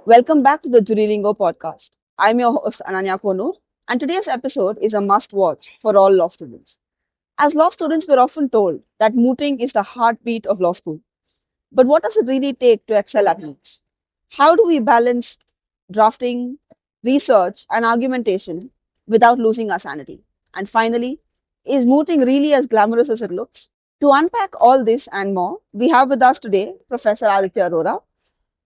Welcome back to the Jurilingo podcast. I'm your host Ananya Konur, and today's episode is a must watch for all law students. As law students, we're often told that mooting is the heartbeat of law school. But what does it really take to excel at moots? How do we balance drafting, research, and argumentation without losing our sanity? And finally, is mooting really as glamorous as it looks? To unpack all this and more, we have with us today Professor Aaditya Arora,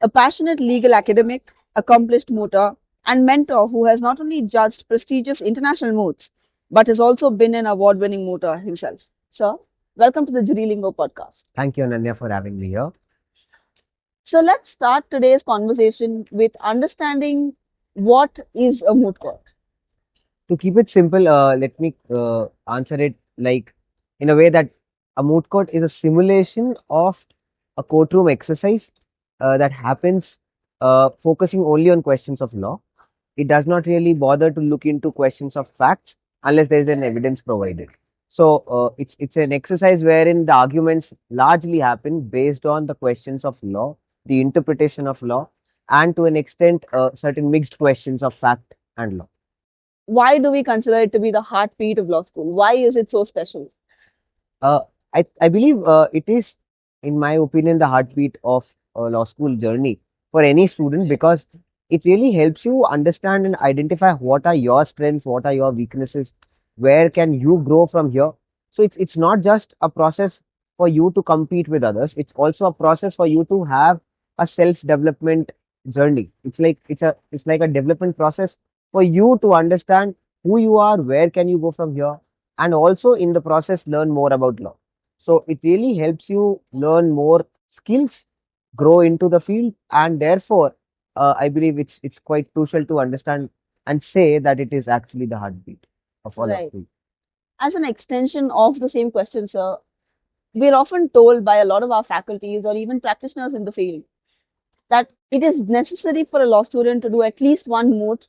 a passionate legal academic, accomplished mooter, and mentor who has not only judged prestigious international moots, but has also been an award winning mooter himself. Sir, welcome to the Jurilingo podcast. Thank you, Ananya, for having me here. So, let's start today's conversation with understanding what is a moot court. To keep it simple, let me answer it like in a way that a moot court is a simulation of a courtroom exercise that happens focusing only on questions of law. It does not really bother to look into questions of facts unless there is an evidence provided. So it's an exercise wherein the arguments largely happen based on the questions of law, the interpretation of law, and to an extent certain mixed questions of fact and law. Why do we consider it to be the heartbeat of law school? Why is it so special? Uh, I believe it is, in my opinion, the heartbeat of a law school journey for any student because it really helps you understand and identify what are your strengths, what are your weaknesses, where can you grow from here. So it's not just a process for you to compete with others. It's also a process for you to have a self development journey. It's like a development process for you to understand who you are, where can you go from here, and also in the process learn more about law. So it really helps you learn more skills, grow into the field, and therefore I believe it's quite crucial to understand and say that it is actually the heartbeat of all of Right. you. As an extension of the same question, sir, we're often told by a lot of our faculties or even practitioners in the field that it is necessary for a law student to do at least one moot.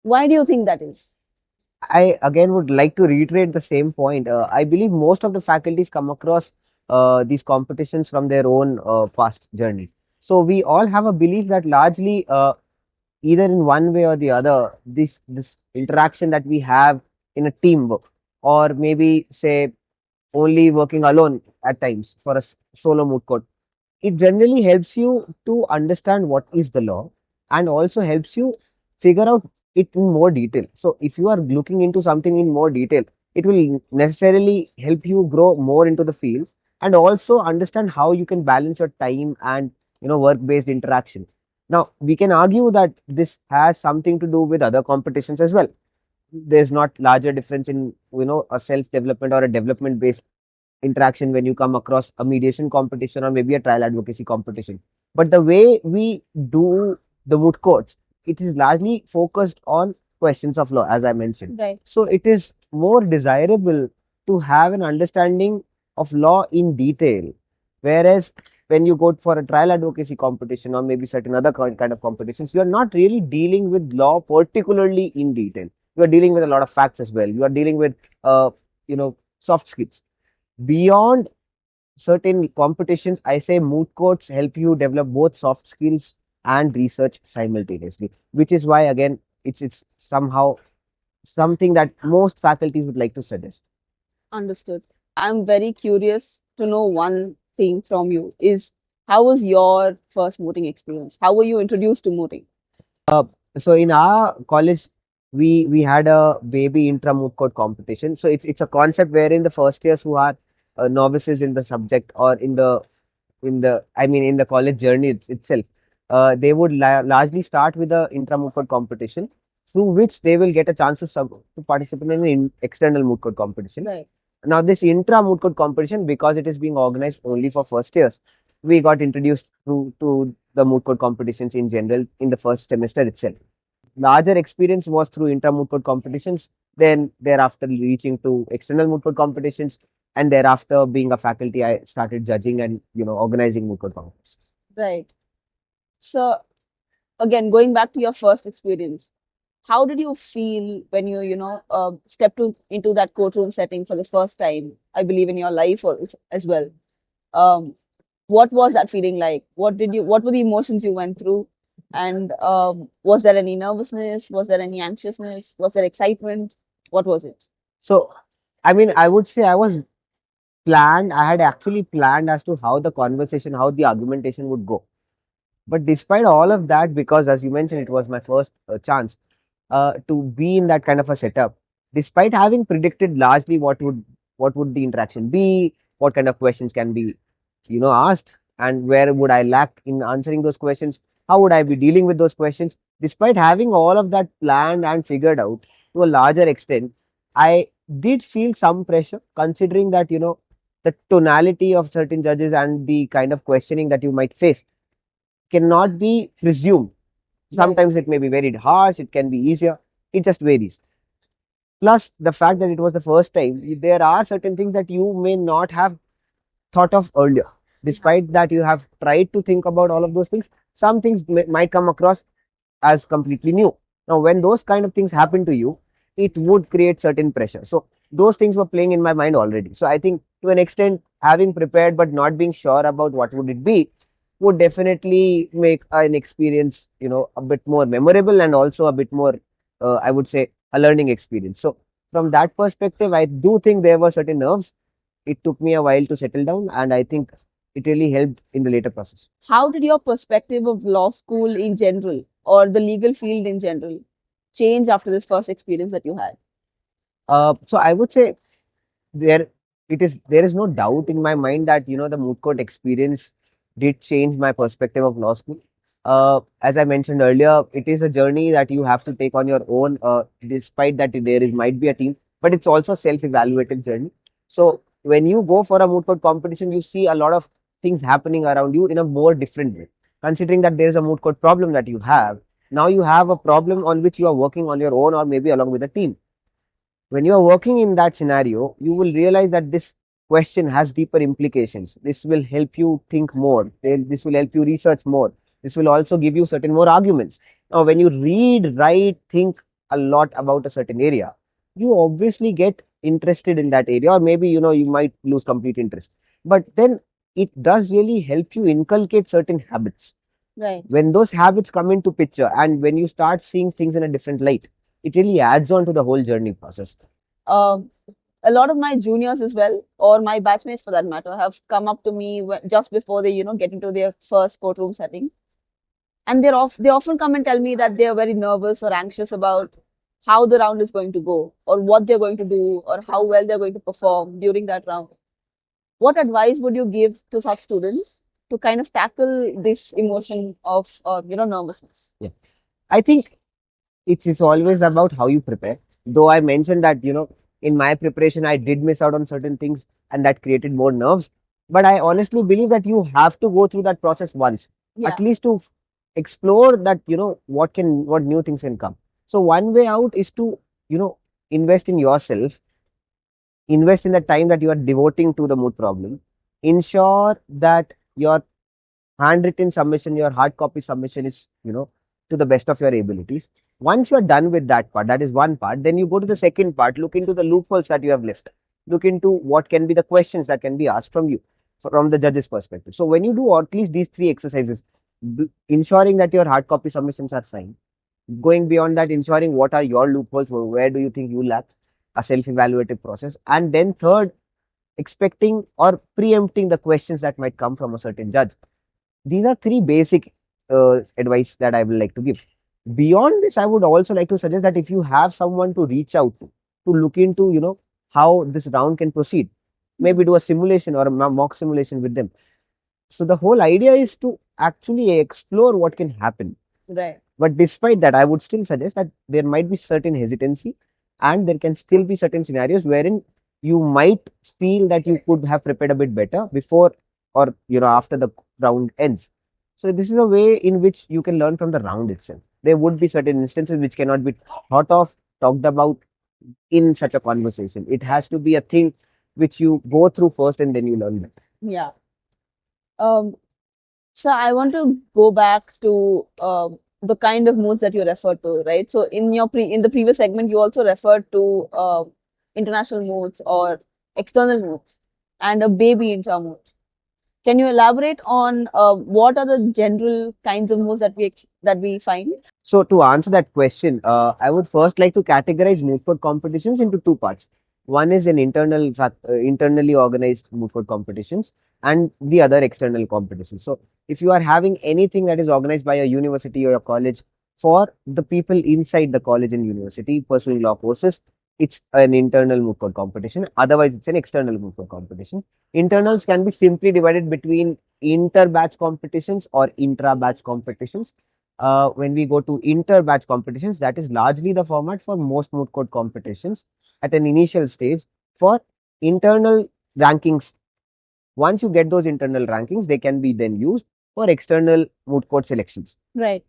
Why do you think that is? I again would like to reiterate the same point. I believe most of the faculties come across these competitions from their own past journey. So we all have a belief that largely either in one way or the other, this interaction that we have in a teamwork, or maybe say only working alone at times for a solo moot court, it generally helps you to understand what is the law and also helps you figure out it in more detail. So if you are looking into something in more detail, it will necessarily help you grow more into the field and also understand how you can balance your time and work based interaction. Now we can argue that this has something to do with other competitions as well. There's not larger difference in a self development or a development based interaction when you come across a mediation competition or maybe a trial advocacy competition. But the way we do the moot courts, it is largely focused on questions of law, as I mentioned. Right. So it is more desirable to have an understanding of law in detail. Whereas when you go for a trial advocacy competition or maybe certain other kind of competitions, you are not really dealing with law particularly in detail. You are dealing with a lot of facts as well. You are dealing with, soft skills. Beyond certain competitions, I say moot courts help you develop both soft skills and research simultaneously, which is why again it's somehow something that most faculties would like to suggest. Understood. I'm very curious to know one thing from you is how was your first mooting experience? How were you introduced to mooting? So in our college, we had a baby intra moot court competition. So it's a concept wherein the first years who are novices in the subject or in the college journey itself, they would largely start with the intra moot court competition, through which they will get a chance to participate in an external moot court competition. Right. Now, this intra moot court competition, because it is being organized only for first years, we got introduced to the moot court competitions in general in the first semester itself. Larger experience was through intra moot court competitions, then thereafter reaching to external moot court competitions, and thereafter being a faculty, I started judging and organizing moot court competitions. Right. So again, going back to your first experience, how did you feel when you stepped into that courtroom setting for the first time? I believe in your life as well. Um, what was that feeling like? What were the emotions you went through? And was there any nervousness? Was there any anxiousness? Was there excitement? What was it? So, I mean, I would say I was planned. I had actually planned as to how the conversation, how the argumentation would go. But despite all of that, because as you mentioned, it was my first chance to be in that kind of a setup. Despite having predicted largely what would the interaction be, what kind of questions can be, asked, and where would I lack in answering those questions, how would I be dealing with those questions. Despite having all of that planned and figured out to a larger extent, I did feel some pressure, considering that the tonality of certain judges and the kind of questioning that you might face cannot be presumed. Right. Sometimes it may be very harsh, it can be easier, it just varies. Plus, the fact that it was the first time, there are certain things that you may not have thought of earlier. Despite that, you have tried to think about all of those things, some things might come across as completely new. Now, when those kind of things happen to you, it would create certain pressure. So, those things were playing in my mind already. So, I think to an extent, having prepared but not being sure about what would it be would definitely make an experience, a bit more memorable and also a bit more, I would say, a learning experience. So, from that perspective, I do think there were certain nerves. It took me a while to settle down, and I think it really helped in the later process. How did your perspective of law school in general or the legal field in general change after this first experience that you had? So, I would say there there is no doubt in my mind that the moot court experience did change my perspective of law school. As I mentioned earlier, it is a journey that you have to take on your own, despite that there is might be a team, but it's also a self-evaluative journey. So when you go for a moot court competition, you see a lot of things happening around you in a more different way. Considering that there is a moot court problem that you have, now you have a problem on which you are working on your own or maybe along with a team. When you are working in that scenario, you will realize that this question has deeper implications. This will help you think more. This will help you research more. This will also give you certain more arguments. Now, when you read, write, think a lot about a certain area, you obviously get interested in that area, or maybe you might lose complete interest. But then it does really help you inculcate certain habits. Right. When those habits come into picture and when you start seeing things in a different light, it really adds on to the whole journey process. Um, a lot of my juniors as well, or my batchmates for that matter, have come up to me just before they, get into their first courtroom setting, and they often come and tell me that they are very nervous or anxious about how the round is going to go, or what they're going to do, or how well they're going to perform during that round. What advice would you give to such students to kind of tackle this emotion of, nervousness? Yeah. I think it's always about how you prepare. Though I mentioned that, in my preparation, I did miss out on certain things and that created more nerves. But I honestly believe that you have to go through that process once, Yeah. at least to explore that, what new things can come. So one way out is to, invest in yourself, invest in the time that you are devoting to the mood problem, ensure that your handwritten submission, your hard copy submission is, to the best of your abilities. Once you are done with that part, that is one part, then you go to the second part, look into the loopholes that you have left, look into what can be the questions that can be asked from you, from the judge's perspective. So when you do at least these three exercises, ensuring that your hard copy submissions are fine, going beyond that, ensuring what are your loopholes, where do you think you lack, a self-evaluative process, and then third, expecting or preempting the questions that might come from a certain judge. These are three basic advice that I would like to give. Beyond this, I would also like to suggest that if you have someone to reach out to look into, how this round can proceed, maybe do a simulation or a mock simulation with them. So the whole idea is to actually explore what can happen. Right. But despite that, I would still suggest that there might be certain hesitancy and there can still be certain scenarios wherein you might feel that you could have prepared a bit better before or after the round ends. So this is a way in which you can learn from the round itself. There would be certain instances which cannot be thought of, talked about in such a conversation. It has to be a thing which you go through first and then you learn that. Yeah. So I want to go back to the kind of moods that you referred to, right? So in the previous segment, you also referred to international moods or external moods and a baby intra mood. Can you elaborate on what are the general kinds of moots that we find? So to answer that question, I would first like to categorize moot court competitions into two parts. One is an internally organized moot court competitions, and the other external competitions. So if you are having anything that is organized by a university or a college for the people inside the college and university pursuing law courses, it's an internal moot court competition. Otherwise, it's an external moot court competition. Internals can be simply divided between inter-batch competitions or intra-batch competitions. When we go to inter-batch competitions, that is largely the format for most moot court competitions at an initial stage for internal rankings. Once you get those internal rankings, they can be then used for external moot court selections. Right.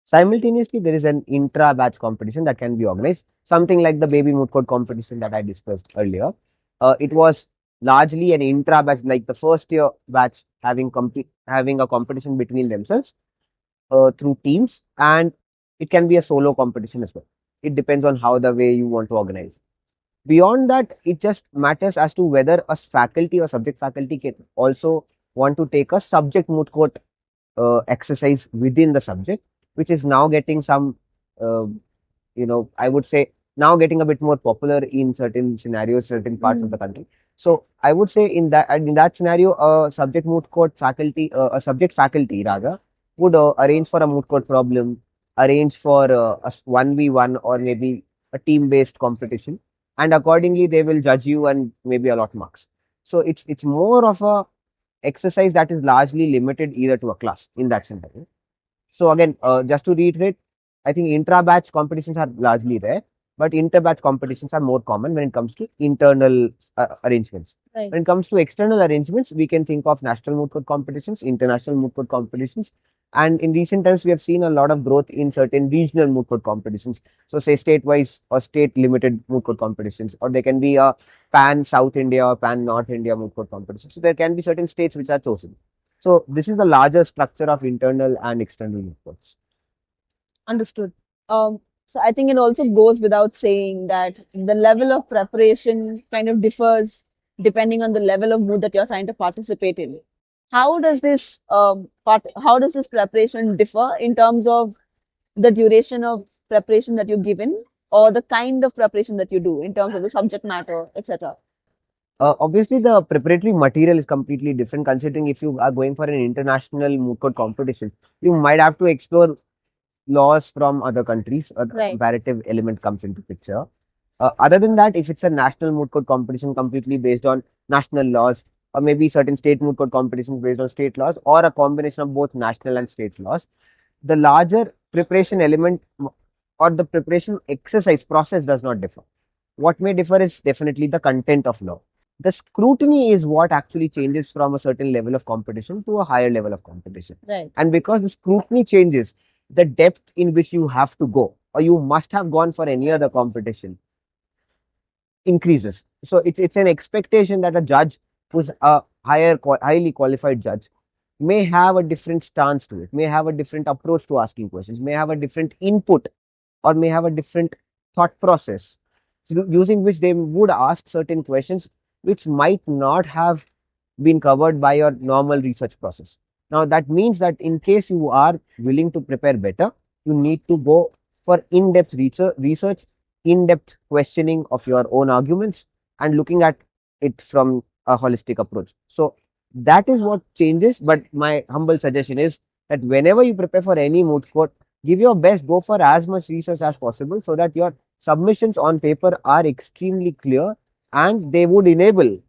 Simultaneously, there is an intra-batch competition that can be organized, something like the baby moot court competition that I discussed earlier. It was largely an intra-batch, like the first year batch having a competition between themselves through teams, and it can be a solo competition as well. It depends on how the way you want to organize. Beyond that, it just matters as to whether a faculty or subject faculty can also want to take a subject moot court exercise within the subject, which is now getting some, I would say now getting a bit more popular in certain scenarios, certain parts of the country. So I would say in that scenario, a subject moot court faculty, a subject faculty rather, would arrange for a moot court problem, arrange for a 1v1 or maybe a team-based competition, and accordingly they will judge you and maybe allot marks. So it's more of a exercise that is largely limited either to a class in that scenario. So again, just to reiterate, I think intra-batch competitions are largely rare, but inter-batch competitions are more common when it comes to internal arrangements. Right. When it comes to external arrangements, we can think of national moot court competitions, international moot court competitions, and in recent times, we have seen a lot of growth in certain regional moot court competitions. So say state-wise or state-limited moot court competitions, or there can be a pan South India or pan North India moot court competition. So there can be certain states which are chosen. So this is the larger structure of internal and external moot courts. Understood. So I think it also goes without saying that the level of preparation kind of differs depending on the level of mood that you're trying to participate in. How does this how does this preparation differ in terms of the duration of preparation that you're given, or the kind of preparation that you do in terms of the subject matter, etc.? Obviously, the preparatory material is completely different. Considering if you are going for an international moot court competition, you might have to explore laws from other countries. A Right. comparative element comes into picture. Other than that, if it's a national moot court competition completely based on national laws, or maybe certain state moot court competitions based on state laws, or a combination of both national and state laws, the larger preparation element or the preparation exercise process does not differ. What may differ is definitely the content of law. The scrutiny is what actually changes from a certain level of competition to a higher level of competition. Right. And because the scrutiny changes, the depth in which you have to go, or you must have gone for any other competition, increases. So it's an expectation that a judge who's a highly qualified judge may have a different stance to it, may have a different approach to asking questions, may have a different input, or may have a different thought process, using which they would ask certain questions which might not have been covered by your normal research process. Now, that means that in case you are willing to prepare better, you need to go for in-depth research, in-depth questioning of your own arguments, and looking at it from a holistic approach. So that is what changes. But my humble suggestion is that whenever you prepare for any moot court, give your best, go for as much research as possible so that your submissions on paper are extremely clear and they would enable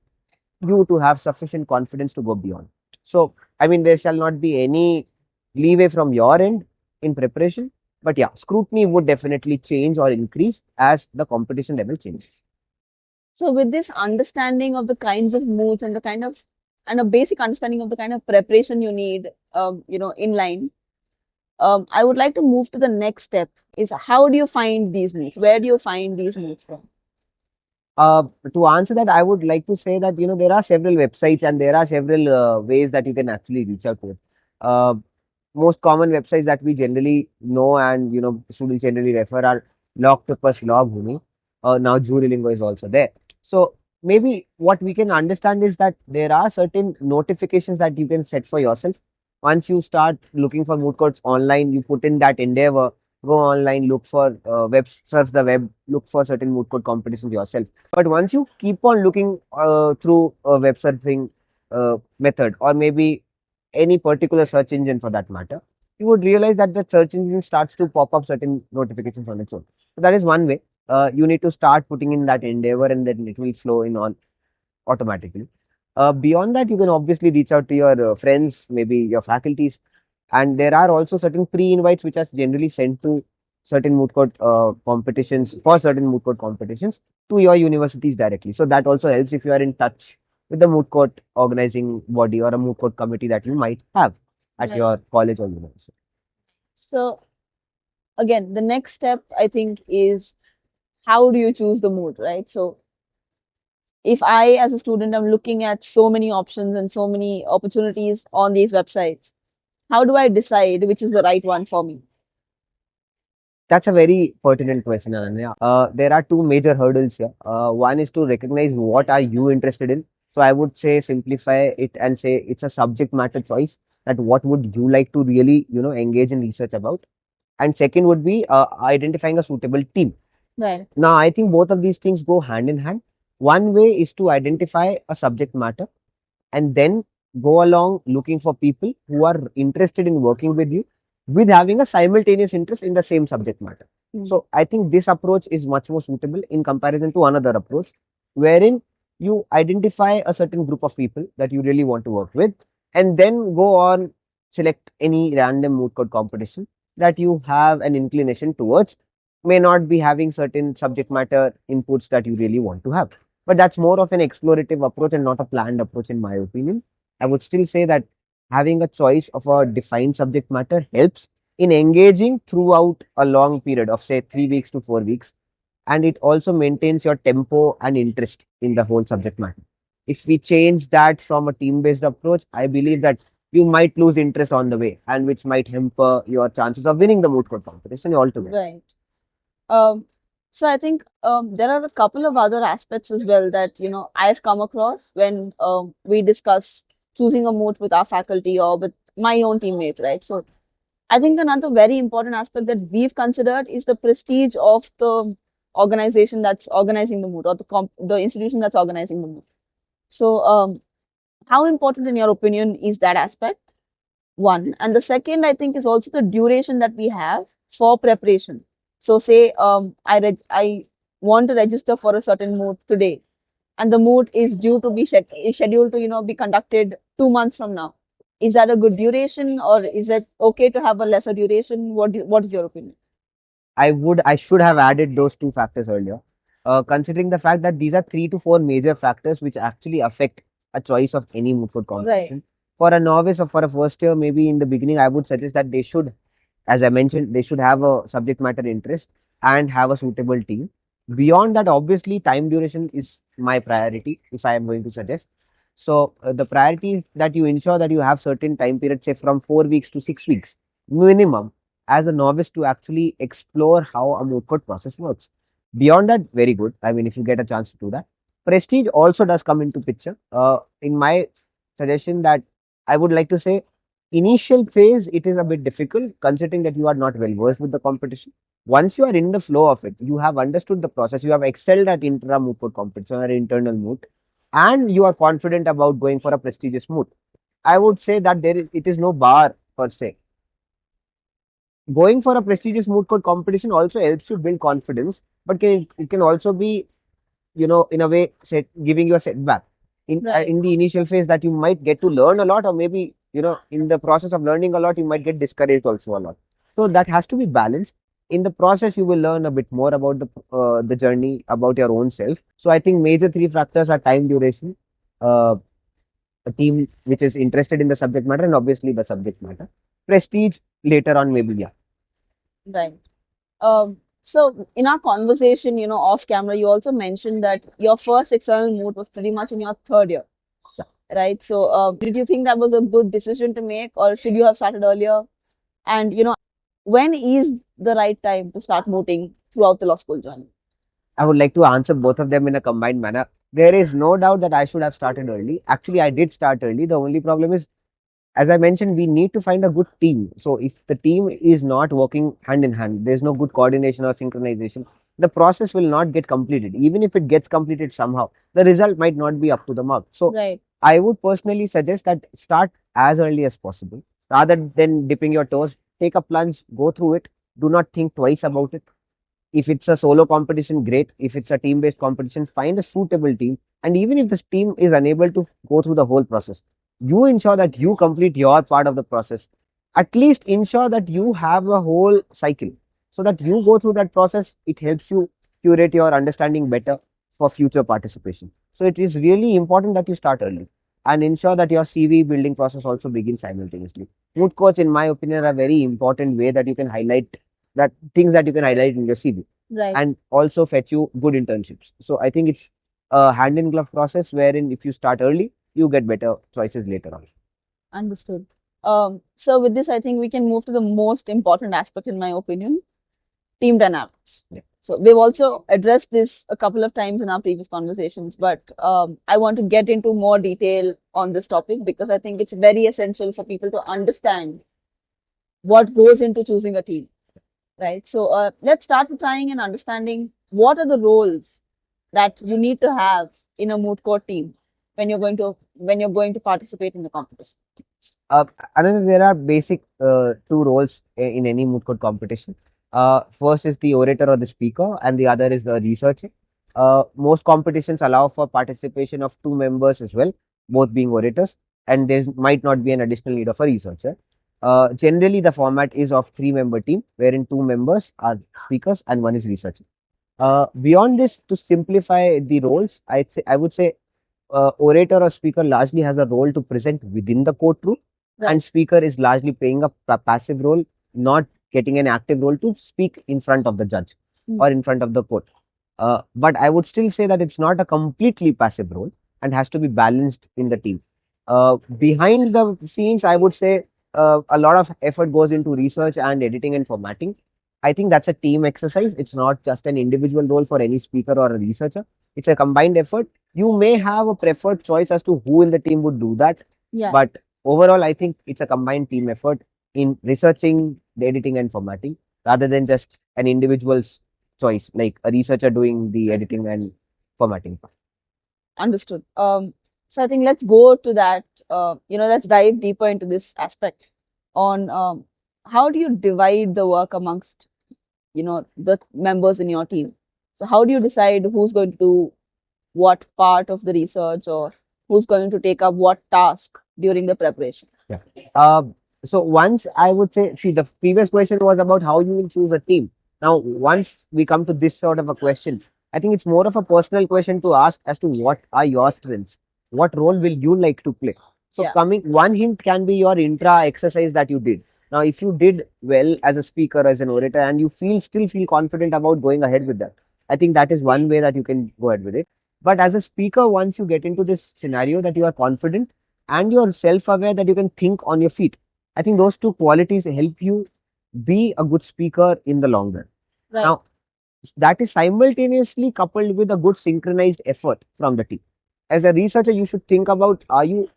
you to have sufficient confidence to go beyond. So, I mean, there shall not be any leeway from your end in preparation, but yeah, scrutiny would definitely change or increase as the competition level changes. So with this understanding of the kinds of moods and the kind of and a basic understanding of the kind of preparation you need, in line, I would like to move to the next step. Is how do you find these moods? Where do you find these moods from? To answer that, I would like to say that there are several websites and there are several ways that you can actually reach out to it. Most common websites that we generally know and students generally refer are Logtopus, Logbhumi. Now Jury Lingo is also there. So maybe what we can understand is that there are certain notifications that you can set for yourself. Once you start looking for moot courts online, you put in that endeavor, go online, look for surf the web, look for certain moot court competitions yourself. But once you keep on looking through a web surfing method, or maybe any particular search engine for that matter, you would realize that the search engine starts to pop up certain notifications on its own. So that is one way. You need to start putting in that endeavor, and then it will flow in on automatically. Beyond that, you can obviously reach out to your friends, maybe your faculties, and there are also certain pre-invites which are generally sent to certain moot court competitions, for certain moot court competitions, to your universities directly. So that also helps if you are in touch with the moot court organizing body or a moot court committee that you might have at Right. your college or university. So again, the next step I think is how do you choose the moot, right? So if I, as a student, am looking at so many options and so many opportunities on these websites, how do I decide which is the right one for me? That's a very pertinent question, Ananya. There are two major hurdles here. One is to recognize what are you interested in. So I would say simplify it and say it's a subject matter choice. That what would you like to really, engage in research about. And second would be identifying a suitable team. Right. Now, I think both of these things go hand in hand. One way is to identify a subject matter and then go along looking for people who are interested in working with you with having a simultaneous interest in the same subject matter. So I think this approach is much more suitable in comparison to another approach wherein you identify a certain group of people that you really want to work with and then go on select any random moot court competition that you have an inclination towards, may not be having certain subject matter inputs that you really want to have. But that's more of an explorative approach and not a planned approach, in my opinion. I would still say that having a choice of a defined subject matter helps in engaging throughout a long period of, say, 3 weeks to 4 weeks. And it also maintains your tempo and interest in the whole subject matter. If we change that from a team based approach, I believe that you might lose interest on the way, and which might hamper your chances of winning the moot court competition altogether. Right. So I think there are a couple of other aspects as well that I've come across when we discuss choosing a moot with our faculty or with my own teammates, right? So I think another very important aspect that we've considered is the prestige of the organization that's organizing the moot or the institution that's organizing the moot. So how important, in your opinion, is that aspect? One, and the second I think is also the duration that we have for preparation. So say I want to register for a certain moot today, and the moot is due to be is scheduled to be conducted 2 months from now. Is that a good duration, or is it okay to have a lesser duration? What is your opinion? I should have added those two factors earlier. Considering the fact that these are 3 to 4 major factors which actually affect a choice of any moot court competition. Right. For a novice or for a first year, maybe in the beginning, I would suggest that they should, as I mentioned, they should have a subject matter interest and have a suitable team. Beyond that, obviously, time duration is my priority if I am going to suggest. So the priority that you ensure that you have certain time periods, say from 4 weeks to 6 weeks minimum, as a novice to actually explore how a moot court process works. Beyond that, very good. I mean, if you get a chance to do that, prestige also does come into picture. In my suggestion, that I would like to say, initial phase it is a bit difficult considering that you are not well versed with the competition. Once you are in the flow of it, you have understood the process, you have excelled at intra moot court competition or internal moot, and you are confident about going for a prestigious moot. I would say that it is no bar per se. Going for a prestigious moot court competition also helps you build confidence, but it can also be, in a way, giving you a setback Right. in the initial phase, that you might get to learn a lot, or maybe, in the process of learning a lot, you might get discouraged also a lot. So that has to be balanced. In the process, you will learn a bit more about the journey, about your own self. So I think major three factors are time duration, uh, a team which is interested in the subject matter, and obviously the subject matter. Prestige later on, maybe, yeah. Right. So in our conversation, off camera, you also mentioned that your first external moot was pretty much in your third year, right? So did you think that was a good decision to make, or should you have started earlier? And when is the right time to start mooting throughout the law school journey? I would like to answer both of them in a combined manner. there is no doubt that I should have started early. Actually, I did start early. The only problem is, as I mentioned, we need to find a good team. So if the team is not working hand in hand, there's no good coordination or synchronization, the process will not get completed. Even if it gets completed somehow, the result might not be up to the mark. So Right. I would personally suggest that start as early as possible. Rather than dipping your toes, take a plunge, go through it. Do not think twice about it. If it's a solo competition, great. If it's a team based competition, find a suitable team. And even if this team is unable to go through the whole process, you ensure that you complete your part of the process. At least ensure that you have a whole cycle so that you go through that process. It helps you curate your understanding better for future participation. So it is really important that you start early and ensure that your CV building process also begins simultaneously. Moot courts, in my opinion, are a very important way that you can highlight that things that you can highlight in your CV Right. and also fetch you good internships. So I think it's a hand in glove process wherein if you start early, you get better choices later on. Understood. So with this, I think we can move to the most important aspect, in my opinion, team dynamics. Yeah. So we've also addressed this a couple of times in our previous conversations, but I want to get into more detail on this topic because I think it's very essential for people to understand what goes into choosing a team, right? So let's start with trying and understanding what are the roles that you need to have in a moot court team when you're going to participate in the competition. Uh, Another, there are basic two roles in any moot court competition. First is the orator or the speaker, and the other is the researcher. Most competitions allow for participation of two members as well, both being orators, and there might not be an additional need of a researcher. Generally, the format is of three-member team, wherein two members are speakers and one is researcher. Beyond this, to simplify the roles, I would say orator or speaker largely has a role to present within the courtroom, Right. and speaker is largely playing a passive role, not getting an active role to speak in front of the judge or in front of the court. But I would still say that it's not a completely passive role and has to be balanced in the team. Behind the scenes, I would say a lot of effort goes into research and editing and formatting. I think that's a team exercise. It's not just an individual role for any speaker or a researcher. It's a combined effort. You may have a preferred choice as to who in the team would do that. Yeah. But overall, I think it's a combined team effort in researching, the editing, and formatting rather than just an individual's choice, like a researcher doing the editing and formatting. Understood. So I think let's go to that. Let's dive deeper into this aspect on how do you divide the work amongst the members in your team. So how do you decide who's going to do what part of the research or who's going to take up what task during the preparation? Yeah. So once I would say, see, the previous question was about how you will choose a team. Now, once we come to this sort of a question, I think it's more of a personal question to ask as to what are your strengths? What role will you like to play? So Yeah. coming, one hint can be your intra exercise that you did. Now, if you did well as a speaker, as an orator, and you still feel confident about going ahead with that, I think that is one way that you can go ahead with it. But as a speaker, once you get into this scenario that you are confident and you're self-aware that you can think on your feet, I think those two qualities help you be a good speaker in the long run. Right. Now, that is simultaneously coupled with a good synchronized effort from the team. As a researcher, you should think about, are you,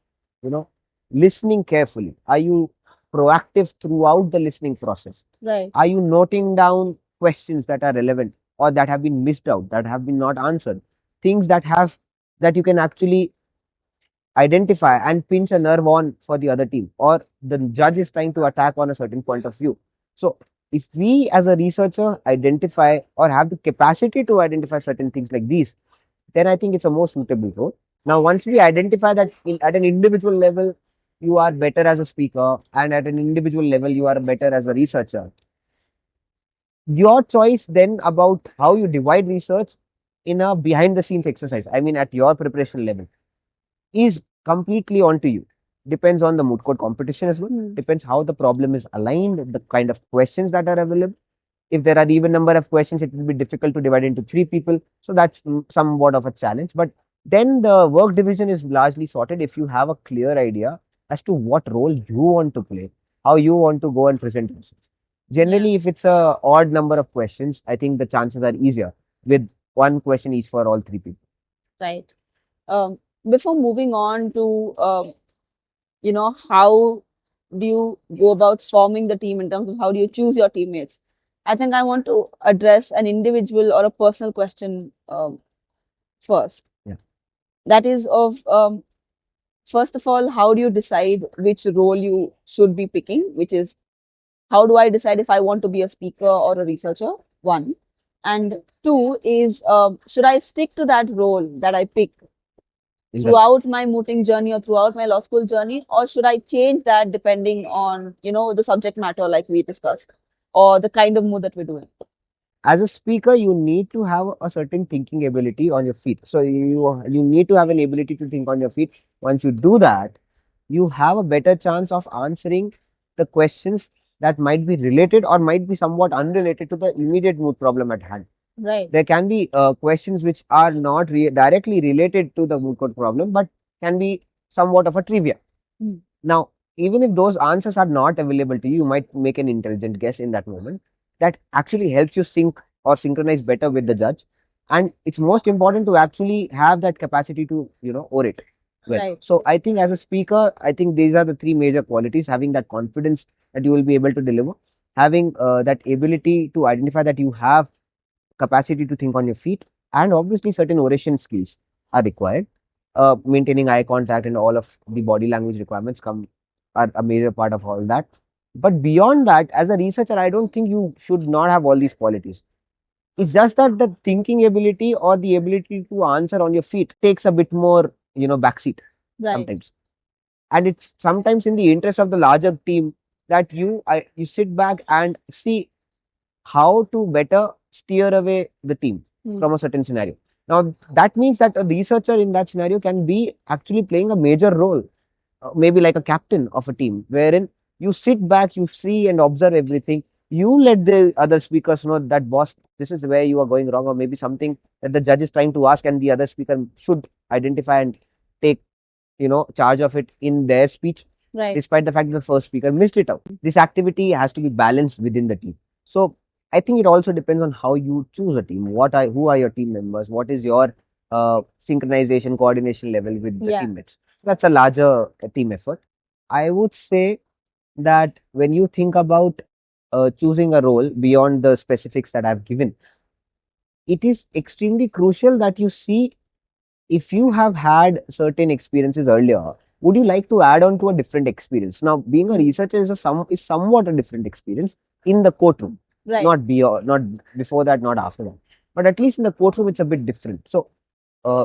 listening carefully? Are you proactive throughout the listening process? Right. Are you noting down questions that are relevant or that have been missed out, that have been not answered? Things that you can actually identify and pinch a nerve on for the other team, or the judge is trying to attack on a certain point of view. So if we as a researcher identify or have the capacity to identify certain things like these, then I think it's a more suitable role. Now, once we identify that at an individual level, you are better as a speaker, and at an individual level, you are better as a researcher. Your choice then about how you divide research in a behind the scenes exercise, I mean, at your preparation level, is completely onto you. Depends on the moot court competition as well. Depends how the problem is aligned, the kind of questions that are available. If there are even number of questions, it will be difficult to divide into three people. So that's somewhat of a challenge. But then the work division is largely sorted if you have a clear idea as to what role you want to play, how you want to go and present yourself. Generally, if it's a odd number of questions, I think the chances are easier with one question each for all three people. Right. Um, Before moving on to how do you go about forming the team in terms of how do you choose your teammates? I think I want to address an individual or a personal question first. Yeah. That is of first of all, how do you decide which role you should be picking? Which is, how do I decide if I want to be a speaker or a researcher? One. And two is, should I stick to that role that I pick throughout my mooting journey or throughout my law school journey, or should I change that depending on, the subject matter like we discussed, or the kind of mood that we're doing? As a speaker, you need to have a certain thinking ability on your feet. So you need to have an ability to think on your feet. Once you do that, you have a better chance of answering the questions that might be related or might be somewhat unrelated to the immediate mood problem at hand. Right. There can be questions which are not directly related to the mood court problem, but can be somewhat of a trivia. Hmm. Now, even if those answers are not available to you, you might make an intelligent guess in that moment that actually helps you sync or synchronize better with the judge. And it's most important to actually have that capacity to, orate well. Right. So I think as a speaker, I think these are the three major qualities: having that confidence that you will be able to deliver, having that ability to identify that you have capacity to think on your feet, and obviously certain oration skills are required. Maintaining eye contact and all of the body language requirements come are a major part of all that. But beyond that, as a researcher, I don't think you should not have all these qualities. It's just that the thinking ability or the ability to answer on your feet takes a bit more, backseat. Right. Sometimes. And it's sometimes in the interest of the larger team that you sit back and see how to better steer away the team from a certain scenario. Now, that means that a researcher in that scenario can be actually playing a major role, maybe like a captain of a team, wherein you sit back, you see and observe everything. You let the other speakers know that, boss, this is where you are going wrong, or maybe something that the judge is trying to ask, and the other speaker should identify and take, charge of it in their speech. Right. Despite the fact that the first speaker missed it out. This activity has to be balanced within the team. So I think it also depends on how you choose a team. Who are your team members? What is your synchronization, coordination level with the teammates? That's a larger team effort. I would say that when you think about choosing a role beyond the specifics that I've given, it is extremely crucial that you see if you have had certain experiences earlier. Would you like to add on to a different experience? Now, being a researcher is somewhat a different experience in the courtroom. Right. Not beyond, not before that, not after that. But at least in the courtroom, it's a bit different. So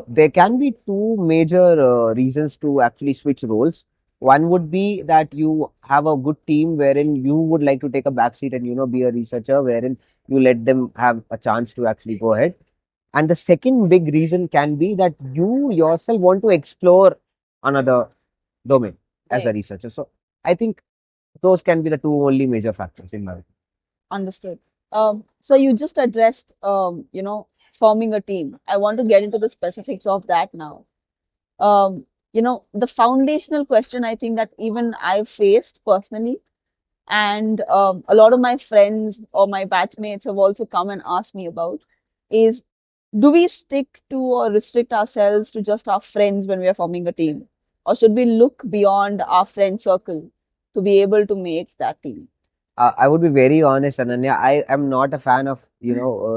there can be two major reasons to actually switch roles. One would be that you have a good team wherein you would like to take a backseat and be a researcher, wherein you let them have a chance to actually go ahead. And the second big reason can be that you yourself want to explore another domain as a researcher. So I think those can be the two only major factors in my opinion. Understood. So you just addressed, forming a team. I want to get into the specifics of that now. The foundational question I think that even I've faced personally, and a lot of my friends or my batchmates have also come and asked me about, is, do we stick to or restrict ourselves to just our friends when we are forming a team? Or should we look beyond our friend circle to be able to make that team? I would be very honest, Ananya. I am not a fan of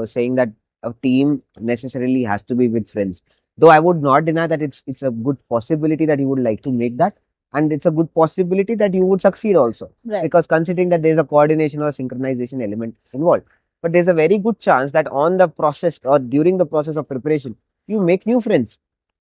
saying that a team necessarily has to be with friends. Though I would not deny that it's a good possibility that you would like to make that, and it's a good possibility that you would succeed also. Right. Because considering that there's a coordination or synchronization element involved, but there's a very good chance that on the process or during the process of preparation, you make new friends.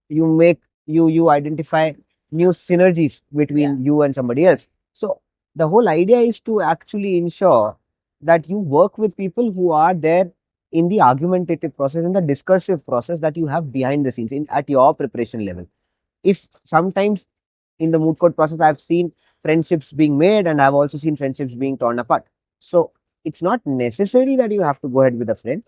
You identify new synergies between you and somebody else. So the whole idea is to actually ensure that you work with people who are there in the argumentative process, in the discursive process that you have behind the scenes at your preparation level. If sometimes in the moot court process, I've seen friendships being made and I've also seen friendships being torn apart. So it's not necessary that you have to go ahead with a friend.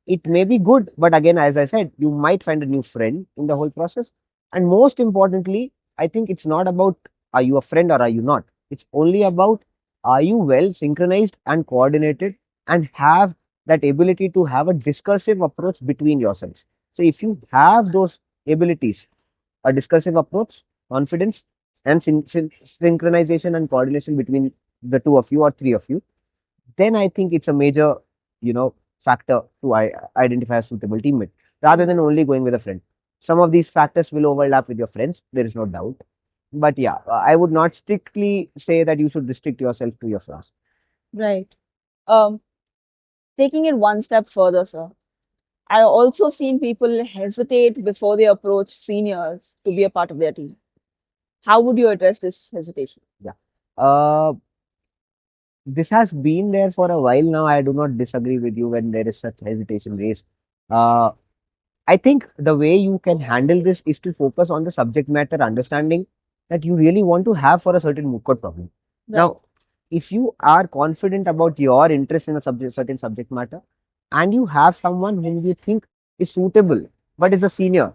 It may be good, but again, as I said, you might find a new friend in the whole process. And most importantly, I think it's not about are you a friend or are you not. It's only about are you well synchronized and coordinated and have that ability to have a discursive approach between yourselves. So if you have those abilities, a discursive approach, confidence, and synchronization and coordination between the two of you or three of you, then I think it's a major, factor to identify a suitable teammate rather than only going with a friend. Some of these factors will overlap with your friends, there is no doubt. But yeah, I would not strictly say that you should restrict yourself to your friends. Right. Um, Taking it one step further, sir, I also seen people hesitate before they approach seniors to be a part of their team. How would you address this hesitation? Yeah. Uh, this has been there for a while now. I do not disagree with you when there is such hesitation raised. Uh, I think the way you can handle this is to focus on the subject matter understanding that you really want to have for a certain moot court problem. Right. Now, if you are confident about your interest in a certain subject matter, and you have someone whom you think is suitable, but is a senior,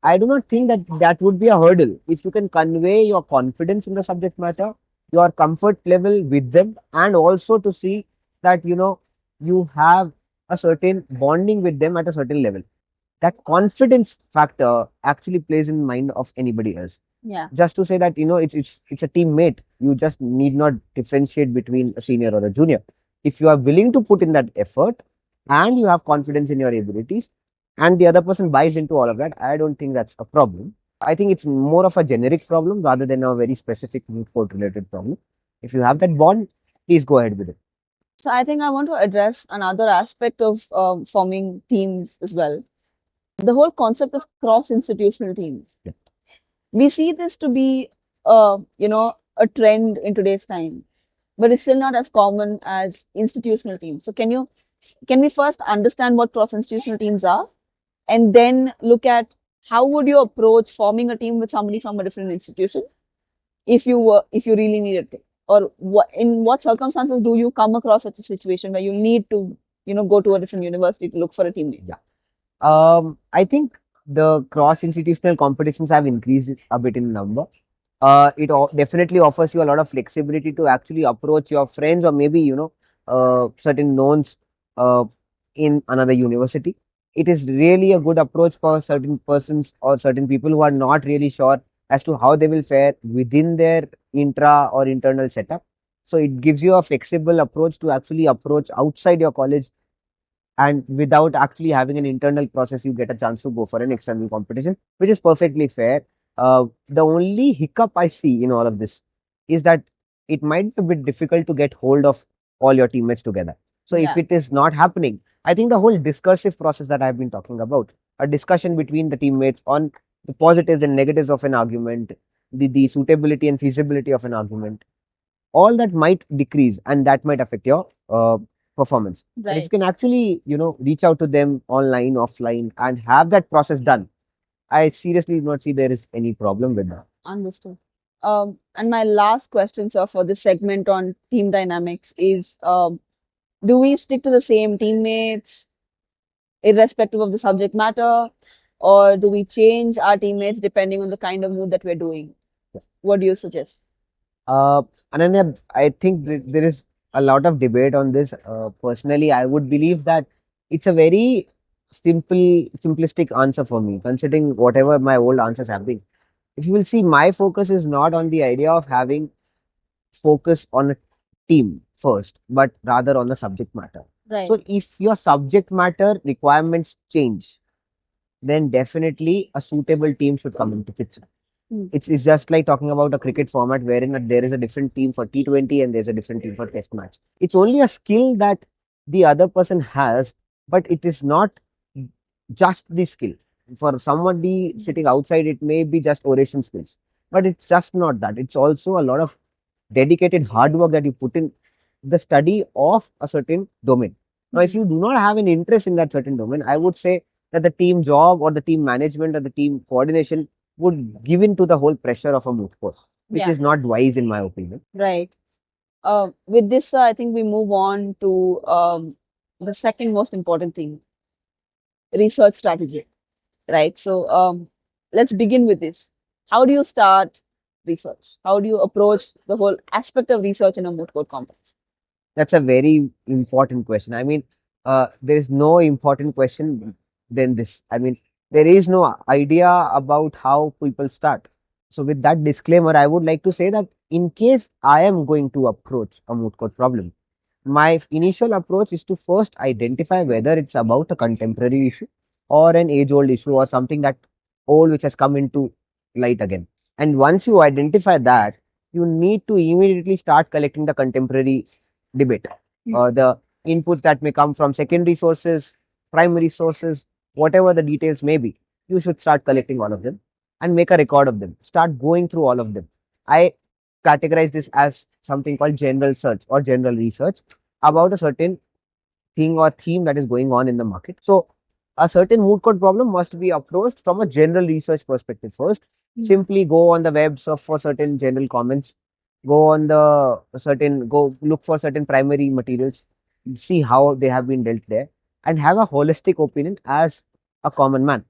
I do not think that that would be a hurdle. If you can convey your confidence in the subject matter, your comfort level with them, and also to see that you have a certain bonding with them at a certain level, that confidence factor actually plays in the mind of anybody else. Yeah. Just to say that it's a teammate, you just need not differentiate between a senior or a junior. If you are willing to put in that effort and you have confidence in your abilities, and the other person buys into all of that, I don't think that's a problem. I think it's more of a generic problem rather than a very specific moot court related problem. If you have that bond, please go ahead with it. So I think I want to address another aspect of forming teams as well. The whole concept of cross-institutional teams. Yeah. We see this to be, a trend in today's time, but it's still not as common as institutional teams. So can we first understand what cross-institutional teams are, and then look at how would you approach forming a team with somebody from a different institution if you really needed to, or in what circumstances do you come across such a situation where you need to go to a different university to look for a teammate? Yeah. I think the cross institutional competitions have increased a bit in number. It definitely offers you a lot of flexibility to actually approach your friends or maybe certain knowns in another university. It is really a good approach for certain persons or certain people who are not really sure as to how they will fare within their intra or internal setup. So it gives you a flexible approach to actually approach outside your college, and without actually having an internal process, you get a chance to go for an external competition, which is perfectly fair. The only hiccup I see in all of this is that it might be a bit difficult to get hold of all your teammates together. So if Yeah. it is not happening, I think the whole discursive process that I've been talking about, a discussion between the teammates on the positives and negatives of an argument, the suitability and feasibility of an argument, all that might decrease and that might affect your performance. But if you Right. can actually, reach out to them online, offline, and have that process done, I seriously do not see there is any problem with that. Understood. And my last question, sir, for this segment on team dynamics is, do we stick to the same teammates irrespective of the subject matter, or do we change our teammates depending on the kind of mood that we're doing? What do you suggest? Uh, Ananya, I think there is a lot of debate on this. Personally, I would believe that it's a very simplistic answer for me, considering whatever my old answers have been. If you will see, my focus is not on the idea of having focus on a team first, but rather on the subject matter. Right. So if your subject matter requirements change, then definitely a suitable team should come into picture. It's just like talking about a cricket format wherein there is a different team for T20 and there's a different team for test match. It's only a skill that the other person has, but it is not just the skill. For somebody sitting outside, it may be just oration skills, but it's just not that. It's also a lot of dedicated hard work that you put in the study of a certain domain. Now, if you do not have an interest in that certain domain, I would say that the team job or the team management or the team coordination would give in to the whole pressure of a moot court, which Yeah. is not wise in my opinion. Right. With this, I think we move on to the second most important thing, research strategy. Right. So let's begin with this. How do you start research? How do you approach the whole aspect of research in a moot court context? That's a very important question. I mean, there is no important question than this. I mean, there is no idea about how people start. So with that disclaimer, I would like to say that in case I am going to approach a moot court problem, my initial approach is to first identify whether it's about a contemporary issue or an age old issue or something that old which has come into light again. And once you identify that, you need to immediately start collecting the contemporary debate, the inputs that may come from secondary sources, primary sources, whatever the details may be. You should start collecting all of them and make a record of them. Start going through all of them. I categorize this as something called general search or general research about a certain thing or theme that is going on in the market. So a certain moot court problem must be approached from a general research perspective first. Simply go on the web, search for certain general comments, go look for certain primary materials, see how they have been dealt there, and have a holistic opinion as a common man.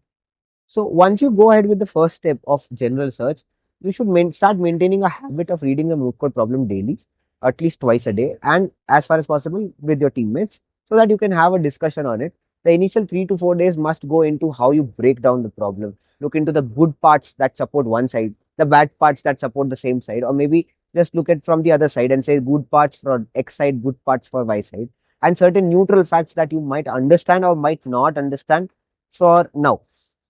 So once you go ahead with the first step of general search, you should start maintaining a habit of reading the moot court problem daily, at least twice a day, and as far as possible with your teammates, so that you can have a discussion on it. The initial 3 to 4 days must go into how you break down the problem. Look into the good parts that support one side, the bad parts that support the same side, or maybe just look at from the other side and say good parts for X side, good parts for Y side, and certain neutral facts that you might understand or might not understand for now,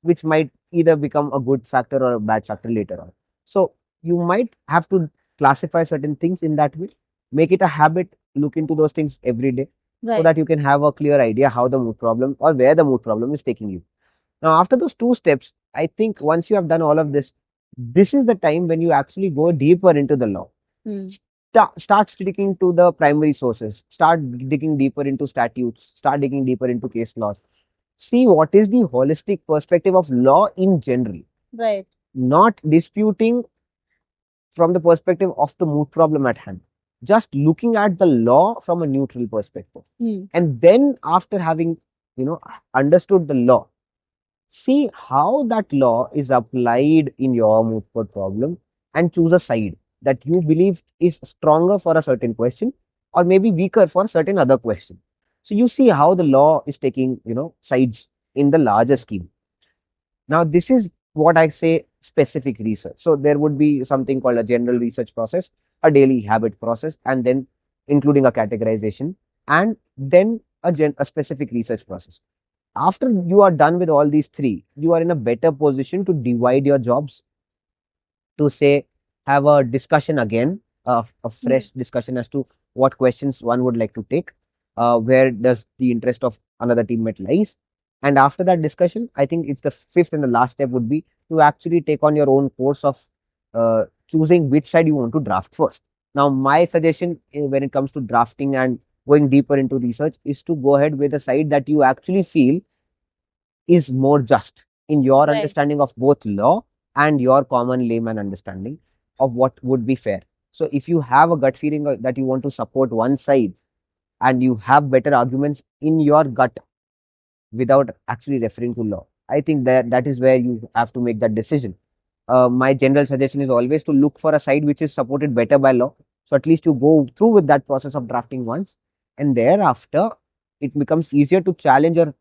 which might either become a good factor or a bad factor later on. So you might have to classify certain things in that way, make it a habit, look into those things every day, so that you can have a clear idea how the mood problem or where the mood problem is taking you. Now, after those 2 steps, I think once you have done all of this, this is the time when you actually go deeper into the law. Start sticking to the primary sources, start digging deeper into statutes, start digging deeper into case laws. See what is the holistic perspective of law in general. Right. Not disputing from the perspective of the moot problem at hand. Just looking at the law from a neutral perspective. And then after having, understood the law, see how that law is applied in your moot court problem and choose a side that you believe is stronger for a certain question or maybe weaker for a certain other question. So you see how the law is taking, sides in the larger scheme. Now, this is what I say specific research. So there would be something called a general research process, a daily habit process, and then including a categorization, and then a specific research process. After you are done with all these three, you are in a better position to divide your jobs, to say, have a discussion again, a fresh discussion as to what questions one would like to take, where does the interest of another teammate lies. And after that discussion, I think it's the fifth and the last step would be to actually take on your own course of choosing which side you want to draft first. Now, my suggestion when it comes to drafting and going deeper into research is to go ahead with a side that you actually feel is more just in your understanding of both law and your common layman understanding of what would be fair. So if you have a gut feeling that you want to support one side and you have better arguments in your gut without actually referring to law, I think that is where you have to make that decision. My general suggestion is always to look for a side which is supported better by law. So at least you go through with that process of drafting once, and thereafter it becomes easier to challenge your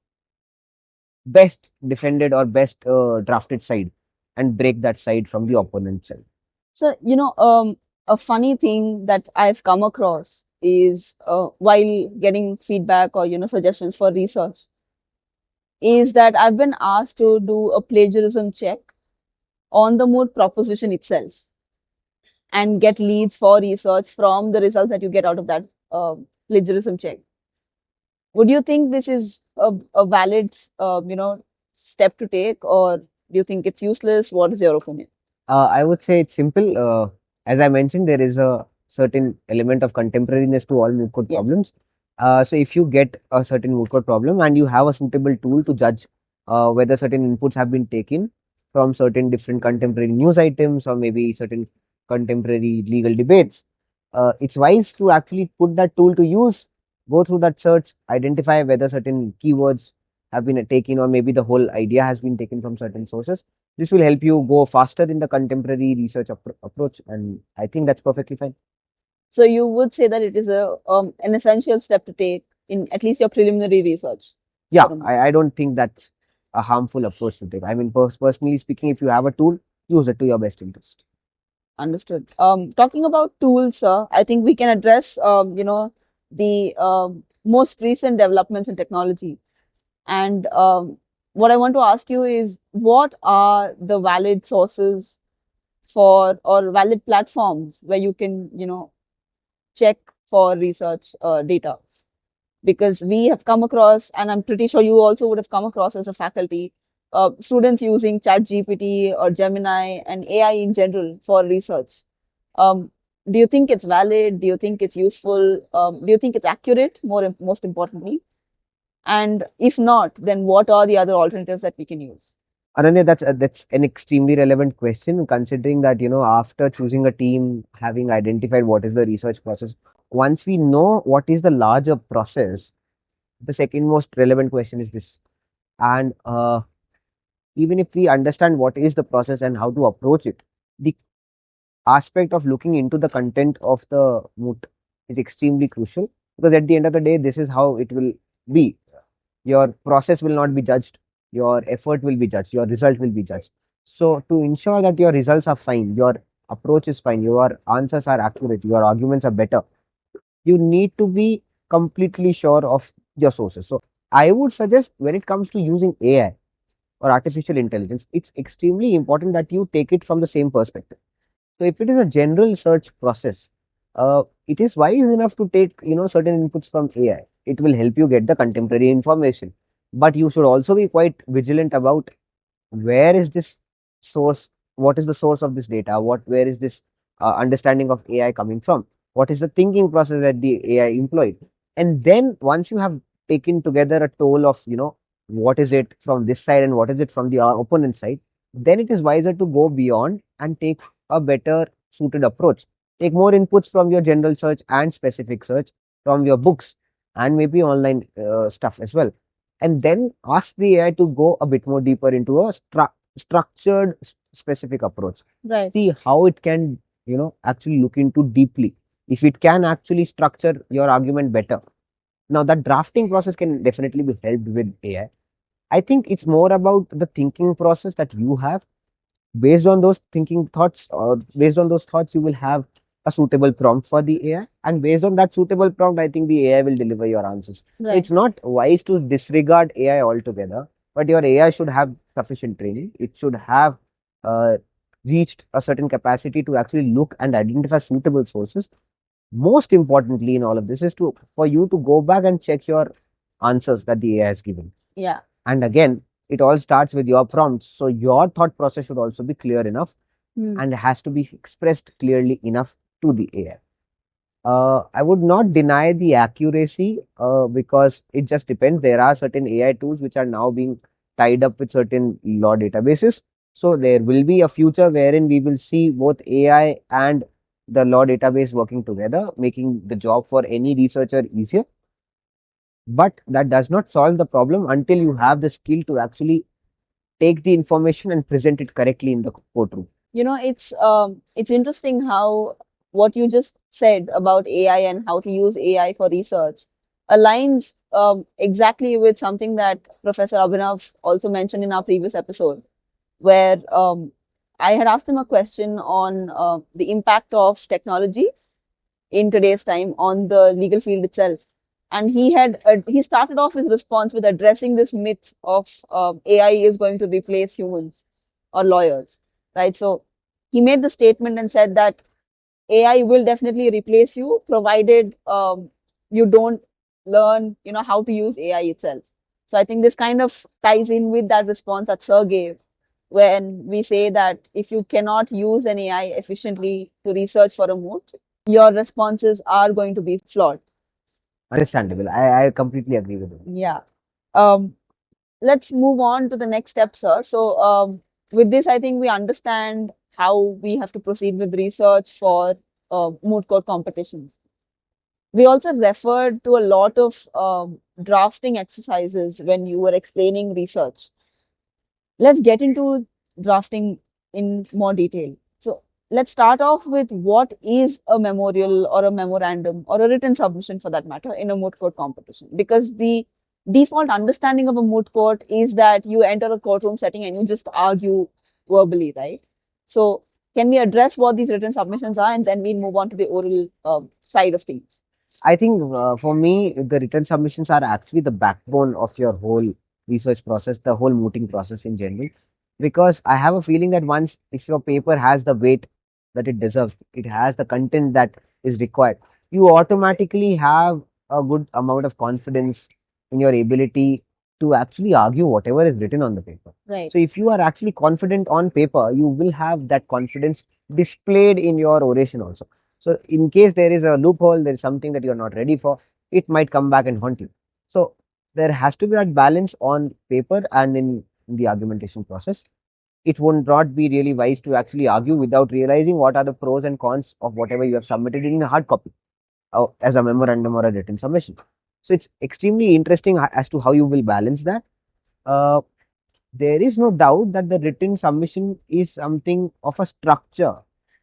best defended or best drafted side and break that side from the opponent side. So, a funny thing that I've come across is while getting feedback or, suggestions for research is that I've been asked to do a plagiarism check on the Moot proposition itself and get leads for research from the results that you get out of that plagiarism check. Would you think this is a valid, step to take, or do you think it's useless? What is your opinion? I would say it's simple. As I mentioned, there is a certain element of contemporariness to all moot court problems. So if you get a certain moot court problem and you have a suitable tool to judge whether certain inputs have been taken from certain different contemporary news items or maybe certain contemporary legal debates, it's wise to actually put that tool to use, go through that search, identify whether certain keywords have been taken or maybe the whole idea has been taken from certain sources. This will help you go faster in the contemporary research approach, and I think that's perfectly fine. So you would say that it is an essential step to take in at least your preliminary research. Yeah, I don't think that's a harmful approach to take. I mean, personally speaking, if you have a tool, use it to your best interest. Understood. Talking about tools, I think we can address, the most recent developments in technology. And what I want to ask you is, what are the valid sources for or valid platforms where you can, check for research data? Because we have come across, and I'm pretty sure you also would have come across as a faculty, students using ChatGPT or Gemini and AI in general for research. Um, do you think it's valid? Do you think it's useful? Do you think it's accurate? Most importantly, and if not, then what are the other alternatives that we can use? Ananya, that's an extremely relevant question, considering that, after choosing a team, having identified what is the research process, once we know what is the larger process, the second most relevant question is this. And even if we understand what is the process and how to approach it, the aspect of looking into the content of the moot is extremely crucial, because at the end of the day, this is how it will be. Your process will not be judged, your effort will be judged, your result will be judged. So to ensure that your results are fine, your approach is fine, your answers are accurate, your arguments are better, you need to be completely sure of your sources. So I would suggest, when it comes to using AI or artificial intelligence, it's extremely important that you take it from the same perspective. So if it is a general search process, it is wise enough to take, certain inputs from AI. It will help you get the contemporary information. But you should also be quite vigilant about where is this source, what is the source of this data, where is this understanding of AI coming from, what is the thinking process that the AI employed. And then once you have taken together a toll of, what is it from this side and what is it from the opponent side, then it is wiser to go beyond and take a better suited approach. Take more inputs from your general search and specific search, from your books and maybe online stuff as well. And then ask the AI to go a bit more deeper into a structured specific approach. Right. See how it can, actually look into deeply. If it can actually structure your argument better. Now that drafting process can definitely be helped with AI. I think it's more about the thinking process that you have. Based on those thinking thoughts, or based on those thoughts, you will have a suitable prompt for the AI, and based on that suitable prompt, I think the AI will deliver your answers. So Right. it's not wise to disregard AI altogether, but your AI should have sufficient training. It should have uh, reached a certain capacity to actually look and identify suitable sources. Most importantly in all of this is to for you to go back and check your answers that the AI has given. Yeah. And again, it all starts with your prompts. So your thought process should also be clear enough and has to be expressed clearly enough to the AI. I would not deny the accuracy because it just depends. There are certain AI tools which are now being tied up with certain law databases. So there will be a future wherein we will see both AI and the law database working together, making the job for any researcher easier. But that does not solve the problem until you have the skill to actually take the information and present it correctly in the courtroom. It's interesting how what you just said about AI and how to use AI for research aligns exactly with something that Professor Abhinav also mentioned in our previous episode, where I had asked him a question on the impact of technology in today's time on the legal field itself. And he started off his response with addressing this myth of AI is going to replace humans or lawyers, right? So he made the statement and said that AI will definitely replace you, provided you don't learn, how to use AI itself. So I think this kind of ties in with that response that Sir gave when we say that if you cannot use an AI efficiently to research for a moot, your responses are going to be flawed. Understandable. I completely agree with you. Yeah. Um, let's move on to the next step, sir. So, with this, I think we understand how we have to proceed with research for moot court competitions. We also referred to a lot of drafting exercises when you were explaining research. Let's get into drafting in more detail. So, let's start off with what is a memorial or a memorandum or a written submission for that matter in a moot court competition, because default understanding of a moot court is that you enter a courtroom setting and you just argue verbally, right? So, can we address what these written submissions are and then we move on to the oral side of things? I think for me, the written submissions are actually the backbone of your whole research process, the whole mooting process in general. Because I have a feeling that once, if your paper has the weight that it deserves, it has the content that is required, you automatically have a good amount of confidence in your ability to actually argue whatever is written on the paper. Right. So, if you are actually confident on paper, you will have that confidence displayed in your oration also. So, in case there is a loophole, there is something that you are not ready for, it might come back and haunt you. So, there has to be that balance on paper and in the argumentation process. It would not be really wise to actually argue without realizing what are the pros and cons of whatever you have submitted in a hard copy as a memorandum or a written submission. So, it's extremely interesting as to how you will balance that. Uh, there is no doubt that the written submission is something of a structure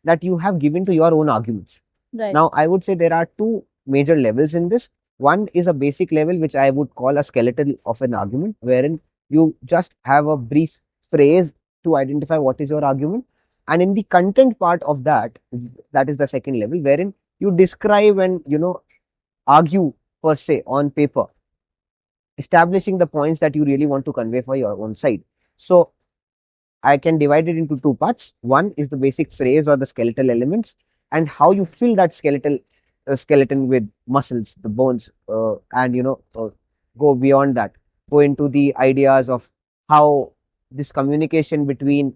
that you have given to your own arguments. Right. Now, I would say there are two major levels in this. One is a basic level, which I would call a skeleton of an argument, wherein you just have a brief phrase to identify what is your argument. And in the content part of that, that is the second level, wherein you describe and, argue per se on paper, establishing the points that you really want to convey for your own side. So, I can divide it into two parts. One is the basic phrase or the skeletal elements, and how you fill that skeleton with muscles, the bones, and go beyond that. Go into the ideas of how this communication between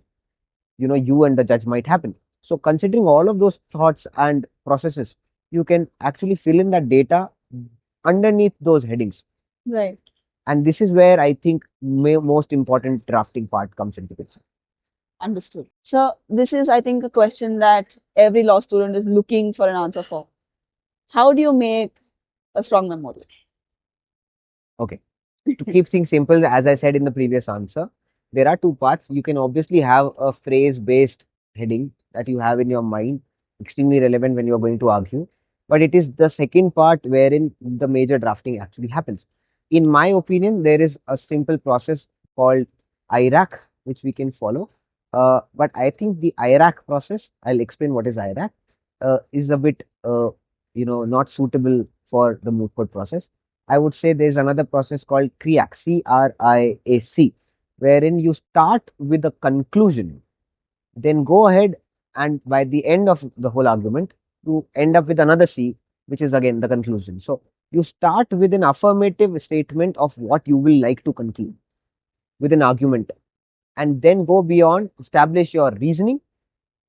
you and the judge might happen. So, considering all of those thoughts and processes, you can actually fill in that data underneath those headings. Right. And this is where I think most important drafting part comes into picture. Understood. So, this is, I think, a question that every law student is looking for an answer for. How do you make a strong memorial? Okay. To keep things simple, as I said in the previous answer, there are two parts. You can obviously have a phrase based heading that you have in your mind, extremely relevant when you are going to argue. But it is the second part wherein the major drafting actually happens. In my opinion, there is a simple process called IRAC, which we can follow. But I think the IRAC process, I'll explain what is IRAC, is a bit, not suitable for the moot court process. I would say there's another process called CRIAC, CRIAC, wherein you start with a conclusion, then go ahead and by the end of the whole argument, you end up with another C, which is again the conclusion. So you start with an affirmative statement of what you will like to conclude with an argument, and then go beyond, establish your reasoning,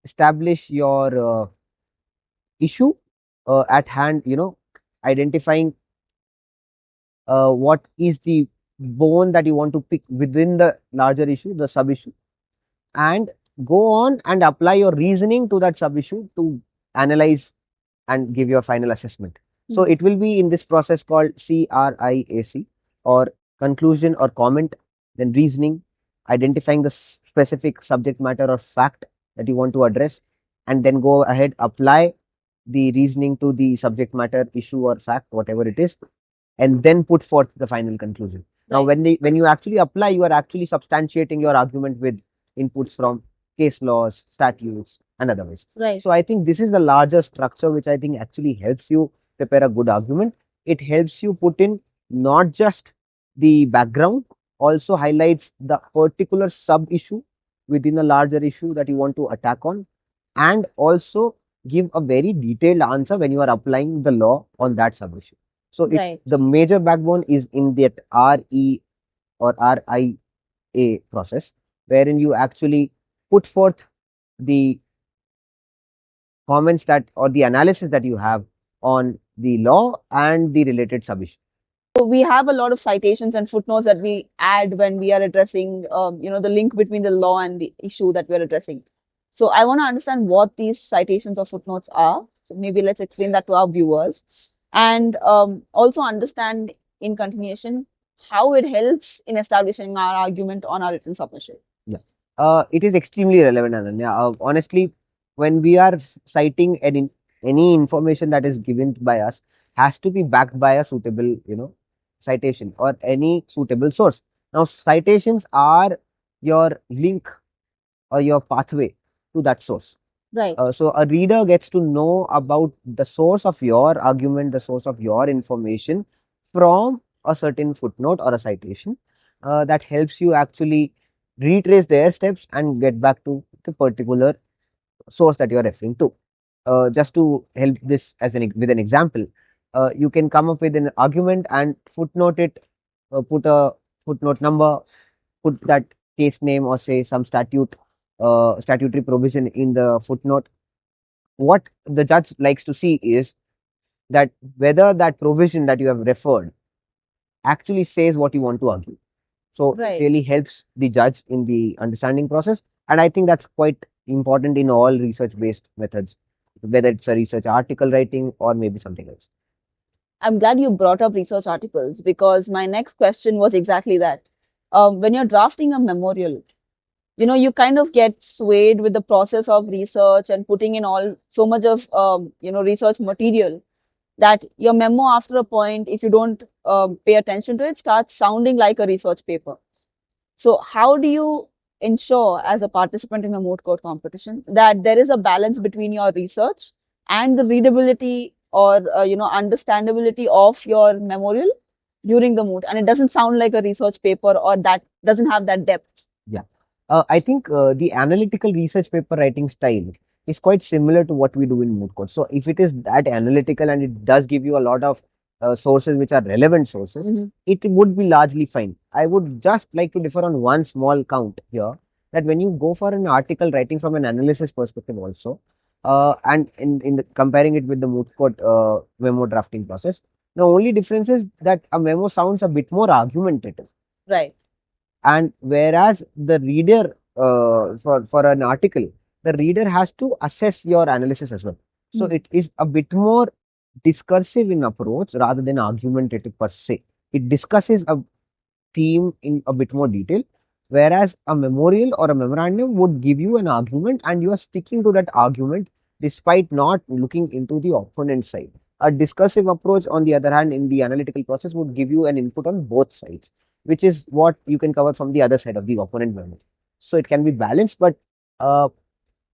establish your issue at hand, identifying what is the bone that you want to pick within the larger issue, the sub issue, and go on and apply your reasoning to that sub issue to analyze and give your final assessment. So it will be in this process called CRIAC, or conclusion or comment, then reasoning, identifying the specific subject matter or fact that you want to address, and then go ahead, apply the reasoning to the subject matter, issue or fact, whatever it is, and then put forth the final conclusion. Now, when you actually apply, you are actually substantiating your argument with inputs from case laws, statutes, and otherwise. Right. So I think this is the larger structure which I think actually helps you prepare a good argument. It helps you put in not just the background, also highlights the particular sub issue within a larger issue that you want to attack on, and also give a very detailed answer when you are applying the law on that sub issue. So the major backbone is in that RE or RIA process, wherein you actually put forth the comments that or the analysis that you have on the law and the related sub issue. So we have a lot of citations and footnotes that we add when we are addressing, the link between the law and the issue that we're addressing. So I want to understand what these citations or footnotes are. So maybe let's explain that to our viewers, and also understand in continuation how it helps in establishing our argument on our written submission. Yeah, it is extremely relevant, Ananya. Honestly, when we are citing any information that is given by us, has to be backed by a suitable, citation or any suitable source. Now, citations are your link or your pathway to that source. Right. So a reader gets to know about the source of your argument, the source of your information from a certain footnote or a citation that helps you actually retrace their steps and get back to the particular source that you are referring to. Just to help this with an example, you can come up with an argument and footnote it, put a footnote number, put that case name or say some statutory provision in the footnote. What the judge likes to see is that whether that provision that you have referred actually says what you want to argue. So it Right. really helps the judge in the understanding process. And I think that's quite important in all research based methods, whether it's a research article writing or maybe something else. I'm glad you brought up research articles because my next question was exactly that. When you're drafting a memorial, you kind of get swayed with the process of research and putting in all so much of research material that your memo after a point, if you don't pay attention to it, starts sounding like a research paper. So how do you ensure as a participant in a moot court competition that there is a balance between your research and the readability or understandability of your memorial during the moot, and it doesn't sound like a research paper or that doesn't have that depth? Yeah. I think the analytical research paper writing style is quite similar to what we do in moot court. So if it is that analytical and it does give you a lot of sources which are relevant sources, it would be largely fine. I would just like to differ on one small count here, that when you go for an article writing from an analysis perspective also, and in comparing it with the moot court memo drafting process, the only difference is that a memo sounds a bit more argumentative. Right. And whereas the reader for an article, the reader has to assess your analysis as well. So it is a bit more discursive in approach rather than argumentative per se. It discusses a theme in a bit more detail, whereas a memorial or a memorandum would give you an argument and you are sticking to that argument despite not looking into the opponent's side. A discursive approach, on the other hand, in the analytical process would give you an input on both sides, which is what you can cover from the other side of the opponent memory. So it can be balanced, but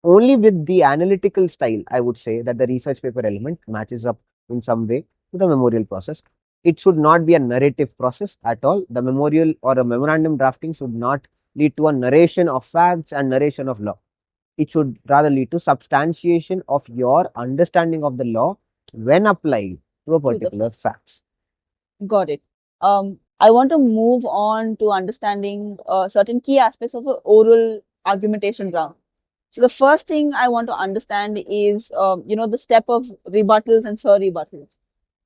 only with the analytical style, I would say that the research paper element matches up in some way to the memorial process. It should not be a narrative process at all. The memorial or a memorandum drafting should not lead to a narration of facts and narration of law. It should rather lead to substantiation of your understanding of the law when applied to a particular facts. Got it. I want to move on to understanding certain key aspects of an oral argumentation round. So the first thing I want to understand is, the step of rebuttals and sur-rebuttals.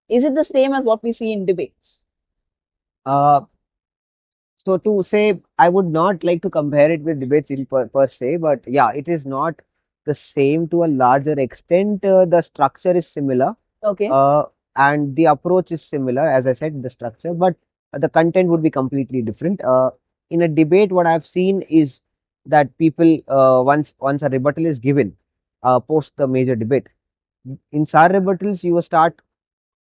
Is it the same as what we see in debates? So to say, I would not like to compare it with debates in per se, but yeah, it is not the same to a larger extent. The structure is similar. Okay. And the approach is similar, as I said, the structure, but the content would be completely different. In a debate, what I've seen is that people, once a rebuttal is given, post the major debate, in SAR rebuttals, you will start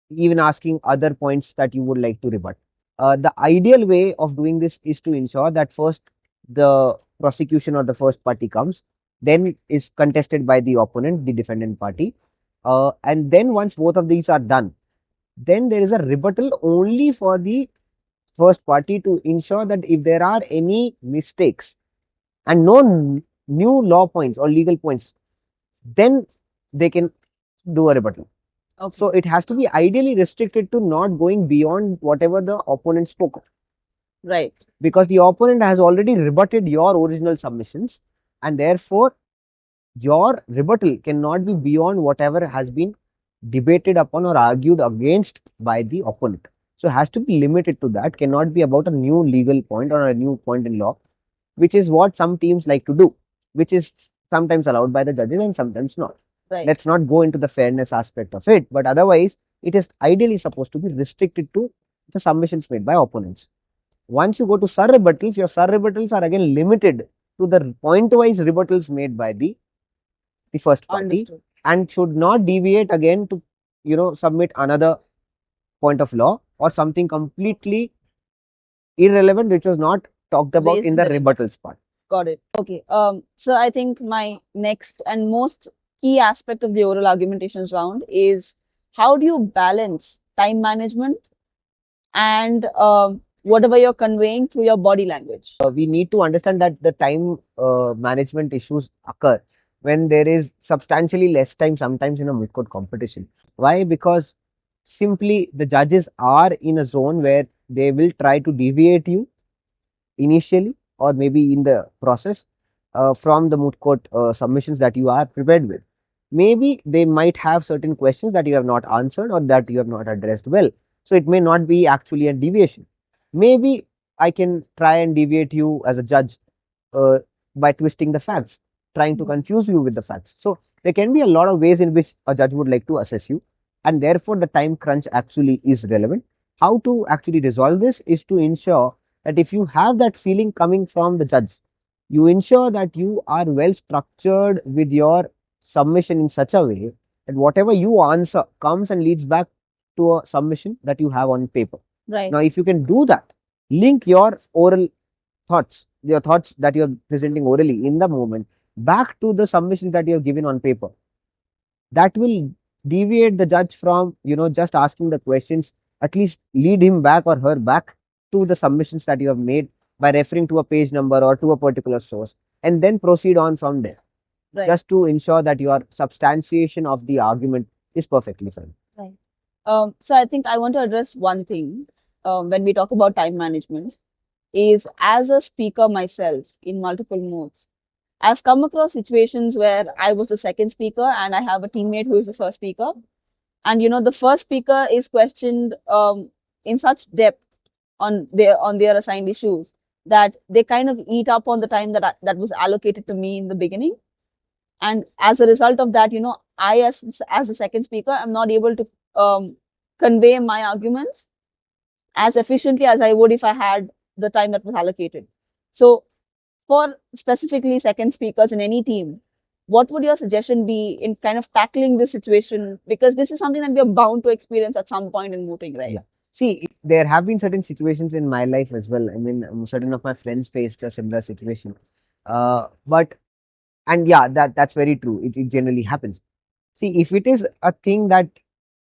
even asking other points that you would like to rebut. The ideal way of doing this is to ensure that first the prosecution or the first party comes, then is contested by the opponent, the defendant party. And then once both of these are done, then there is a rebuttal only for the first party to ensure that if there are any mistakes and no new law points or legal points, then they can do a rebuttal. Okay. So it has to be ideally restricted to not going beyond whatever the opponent spoke of. Right. Because the opponent has already rebutted your original submissions, and therefore your rebuttal cannot be beyond whatever has been debated upon or argued against by the opponent. So it has to be limited to that, cannot be about a new legal point or a new point in law, which is what some teams like to do, which is sometimes allowed by the judges and sometimes not. Right. Let's not go into the fairness aspect of it, but otherwise it is ideally supposed to be restricted to the submissions made by opponents. Once you go to sur rebuttals, your sur rebuttals are again limited to the point-wise rebuttals made by the first party. Understood. And should not deviate again to submit another point of law, or something completely irrelevant which was not talked about Raised in in the the rebuttals part. Got it. Okay. So I think my next and most key aspect of the oral argumentation round is how do you balance time management and whatever you're conveying through your body language? We need to understand that the time management issues occur when there is substantially less time sometimes in a moot court competition. Why? Because simply the judges are in a zone where they will try to deviate you initially or maybe in the process from the moot court submissions that you are prepared with. Maybe they might have certain questions that you have not answered or that you have not addressed well. So it may not be actually a deviation. Maybe I can try and deviate you as a judge uh, by twisting the facts, trying to confuse you with the facts. So there can be a lot of ways in which a judge would like to assess you, and therefore the time crunch actually is relevant. How to actually resolve this is to ensure that if you have that feeling coming from the judge, you ensure that you are well structured with your submission in such a way that whatever you answer comes and leads back to a submission that you have on paper. Right. Now, if you can do that, link your oral thoughts, your thoughts that you're presenting orally in the moment back to the submission that you have given on paper. That will deviate the judge from, just asking the questions, at least lead him back or her back to the submissions that you have made by referring to a page number or to a particular source, and then proceed on from there. Right. Just to ensure that your substantiation of the argument is perfectly fine. Right. So I think I want to address one thing when we talk about time management is as a speaker myself in multiple modes, I've come across situations where I was the second speaker and I have a teammate who is the first speaker. And the first speaker is questioned in such depth on their assigned issues that they kind of eat up on the time that was allocated to me in the beginning. And as a result of that, I as the second speaker, I'm not able to convey my arguments as efficiently as I would if I had the time that was allocated. So for specifically second speakers in any team, what would your suggestion be in kind of tackling this situation? Because this is something that we are bound to experience at some point in mooting, right? Yeah. See, there have been certain situations in my life as well. I mean, certain of my friends faced a similar situation. And yeah, that's very true. It generally happens. See, if it is a thing that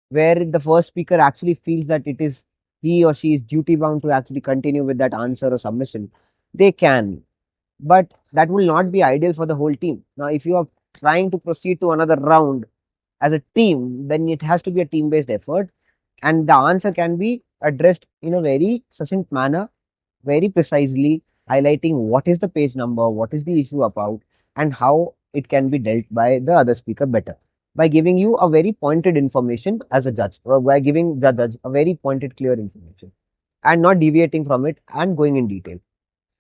where the first speaker actually feels that it is he or she is duty bound to actually continue with that answer or submission, they can. But that will not be ideal for the whole team. Now, if you are trying to proceed to another round as a team, then it has to be a team based effort, and the answer can be addressed in a very succinct manner, very precisely, highlighting what is the page number, what is the issue about, and how it can be dealt by the other speaker better by giving you a very pointed information as a judge, or by giving the judge a very pointed, clear information and not deviating from it and going in detail.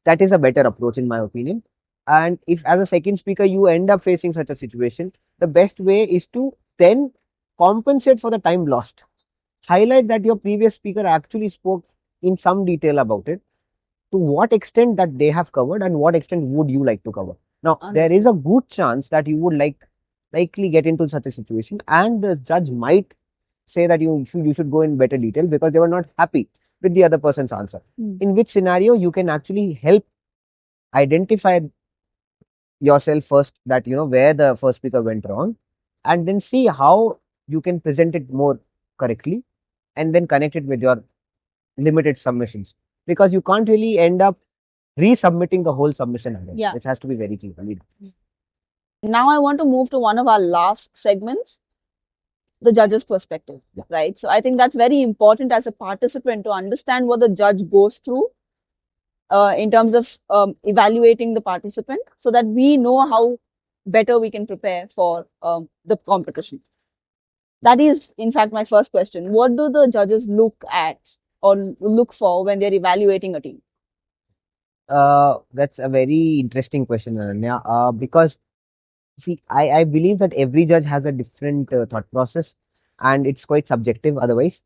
That is a better approach, in my opinion. And if, as a second speaker, you end up facing such a situation, the best way is to then compensate for the time lost. Highlight that your previous speaker actually spoke in some detail about it, to what extent that they have covered and what extent would you like to cover. Now, there is a good chance that you would likely get into such a situation, and the judge might say that you should go in better detail because they were not happy with the other person's answer. In which scenario you can actually help identify yourself first, that where the first speaker went wrong, and then see how you can present it more correctly, and then connect it with your limited submissions, because you can't really end up resubmitting the whole submission again. Yeah. It has to be very clear. Now I want to move to one of our last segments, the judge's perspective. Yeah. Right? So I think that's very important as a participant to understand what the judge goes through in terms of evaluating the participant, so that we know how better we can prepare for the competition. That is, in fact, my first question. What do the judges look at or look for when they're evaluating a team? That's a very interesting question, Ananya, because see, I believe that every judge has a different thought process, and it's quite subjective otherwise.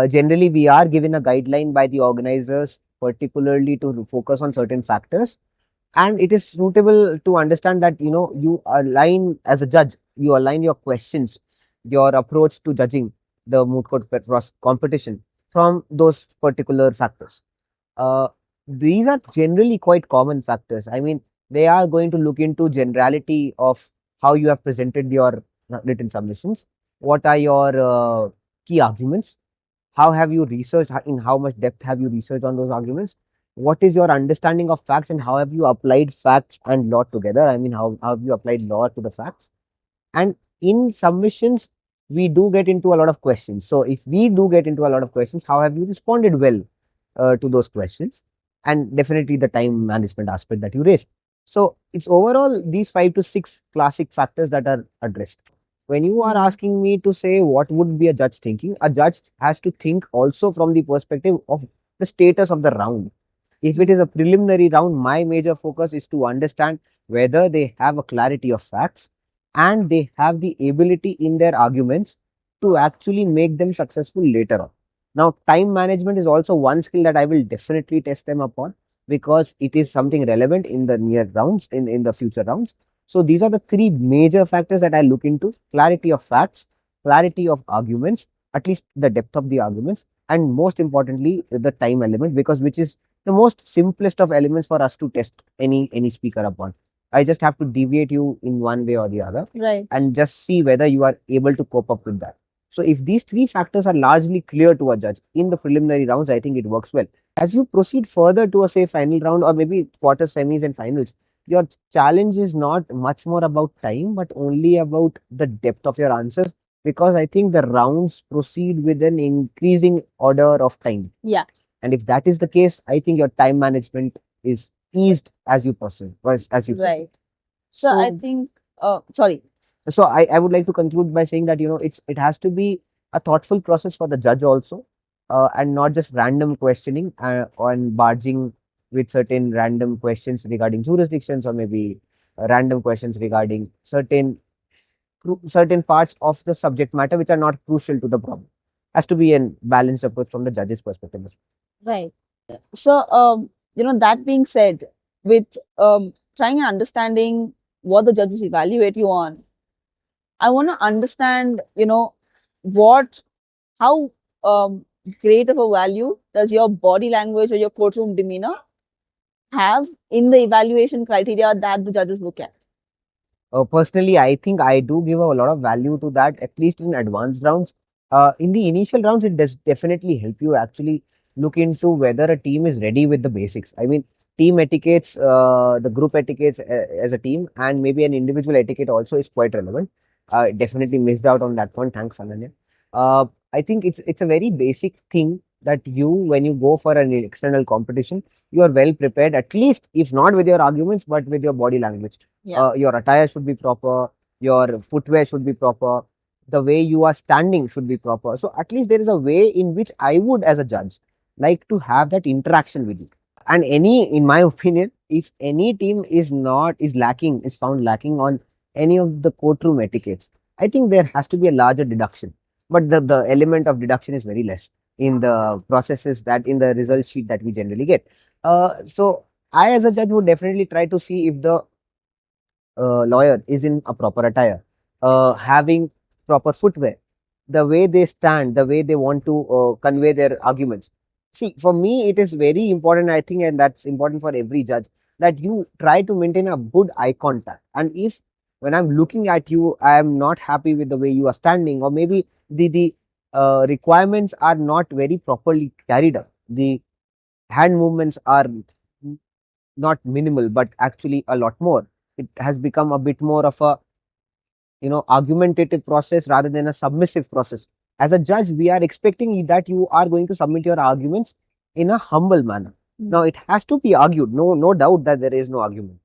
Generally, we are given a guideline by the organizers, particularly to focus on certain factors, and it is suitable to understand that you align as a judge, you align your questions, your approach to judging the moot court competition from those particular factors. Uh, these are generally quite common factors. I mean, they are going to look into generality of how you have presented your written submissions. What are your key arguments? How have you researched? In how much depth have you researched on those arguments? What is your understanding of facts, and how have you applied facts and law together? I mean, how have you applied law to the facts? And in submissions, we do get into a lot of questions. So if we do get into a lot of questions, how have you responded well to those questions? And definitely the time management aspect that you raised. So it's overall these 5 to 6 classic factors that are addressed. When you are asking me to say what would be a judge thinking, a judge has to think also from the perspective of the status of the round. If it is a preliminary round, my major focus is to understand whether they have a clarity of facts and they have the ability in their arguments to actually make them successful later on. Now, time management is also one skill that I will definitely test them upon, because it is something relevant in the near rounds, in the future rounds. So these are the 3 major factors that I look into: clarity of facts, clarity of arguments, at least the depth of the arguments, and most importantly, the time element, because which is the most simplest of elements for us to test any speaker upon. I just have to deviate you in one way or the other, Right. and just see whether you are able to cope up with that. So if these 3 factors are largely clear to a judge in the preliminary rounds, I think it works well. As you proceed further to a say final round or maybe quarter, semis and finals, your challenge is not much more about time, but only about the depth of your answers, because I think the rounds proceed with an increasing order of time. Yeah. And if that is the case, I think your time management is eased as you proceed. Right. So I think, sorry. So I would like to conclude by saying that it has to be a thoughtful process for the judge also, and not just random questioning on barging with certain random questions regarding jurisdictions, or maybe random questions regarding certain parts of the subject matter which are not crucial to the problem. Has to be a balanced approach from the judge's perspective. Right. So, that being said, with trying and understanding what the judges evaluate you on, I want to understand, what, how great of a value does your body language or your courtroom demeanor have in the evaluation criteria that the judges look at? Personally, I think I do give a lot of value to that, at least in advanced rounds. In the initial rounds, it does definitely help you actually look into whether a team is ready with the basics. I mean, team etiquettes, the group etiquettes as a team, and maybe an individual etiquette also is quite relevant. Definitely missed out on that one. Thanks, Ananya. I think it's a very basic thing that when you go for an external competition, you are well prepared, at least if not with your arguments, but with your body language. Yeah. Your attire should be proper, your footwear should be proper, the way you are standing should be proper. So at least there is a way in which I would, as a judge, like to have that interaction with you. And in my opinion, if any team is found lacking on any of the courtroom etiquettes, I think there has to be a larger deduction. But the element of deduction is very less in the processes, that in the result sheet that we generally get. So I, as a judge, would definitely try to see if the lawyer is in a proper attire, having proper footwear, the way they stand, the way they want to convey their arguments. See, for me, it is very important, I think, and that's important for every judge, that you try to maintain a good eye contact. And if when I'm looking at you, I am not happy with the way you are standing, or maybe the requirements are not very properly carried out, the hand movements are not minimal, but actually a lot more. It has become a bit more of a argumentative process rather than a submissive process. As a judge, we are expecting that you are going to submit your arguments in a humble manner. Now, it has to be argued. No doubt that there is no argument.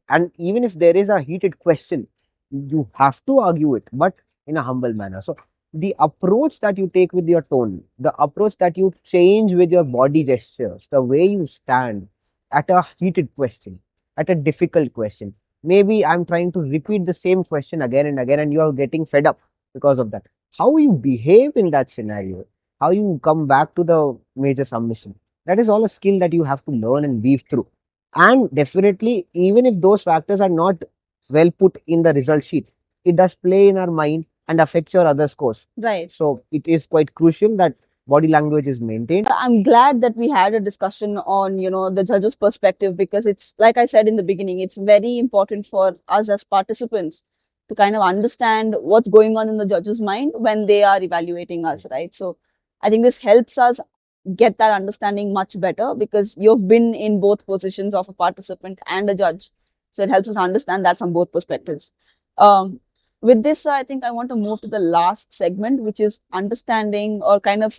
And even if there is a heated question, you have to argue it, but in a humble manner. So the approach that you take with your tone, the approach that you change with your body gestures, the way you stand at a heated question, at a difficult question. Maybe I'm trying to repeat the same question again and again, and you are getting fed up because of that. How you behave in that scenario, how you come back to the major submission, that is all a skill that you have to learn and weave through. And definitely, even if those factors are not well put in the result sheet, it does play in our mind and affects your other scores. Right. So it is quite crucial that body language is maintained. I'm glad that we had a discussion on, the judge's perspective, because it's, like I said in the beginning, it's very important for us as participants to kind of understand what's going on in the judge's mind when they are evaluating us, right? So I think this helps us get that understanding much better, because you've been in both positions of a participant and a judge. So it helps us understand that from both perspectives. With this, I think I want to move to the last segment, which is understanding or kind of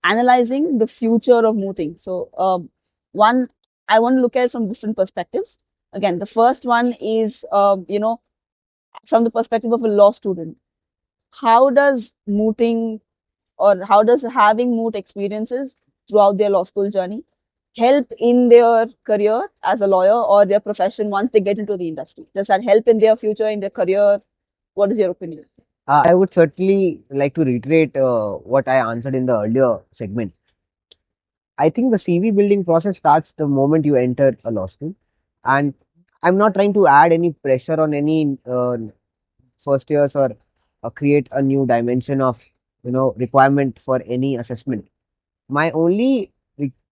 analyzing the future of mooting. So, one, I want to look at it from different perspectives. Again, the first one is, from the perspective of a law student. How does mooting, or how does having moot experiences throughout their law school journey help in their career as a lawyer or their profession once they get into the industry? Does that help in their future, in their career? What is your opinion? I would certainly like to reiterate what I answered in the earlier segment. I think the CV building process starts the moment you enter a law school, and I'm not trying to add any pressure on any first years or create a new dimension of requirement for any assessment. My only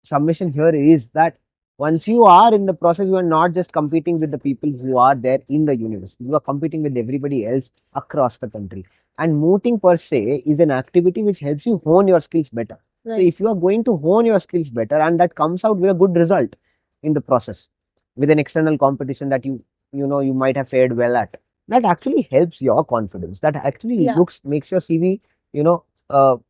submission here is that once you are in the process, you are not just competing with the people who are there in the university. You are competing with everybody else across the country. And mooting per se is an activity which helps you hone your skills better. Right. So if you are going to hone your skills better, and that comes out with a good result in the process, with an external competition that you might have fared well at, that actually helps your confidence. That actually makes your CV,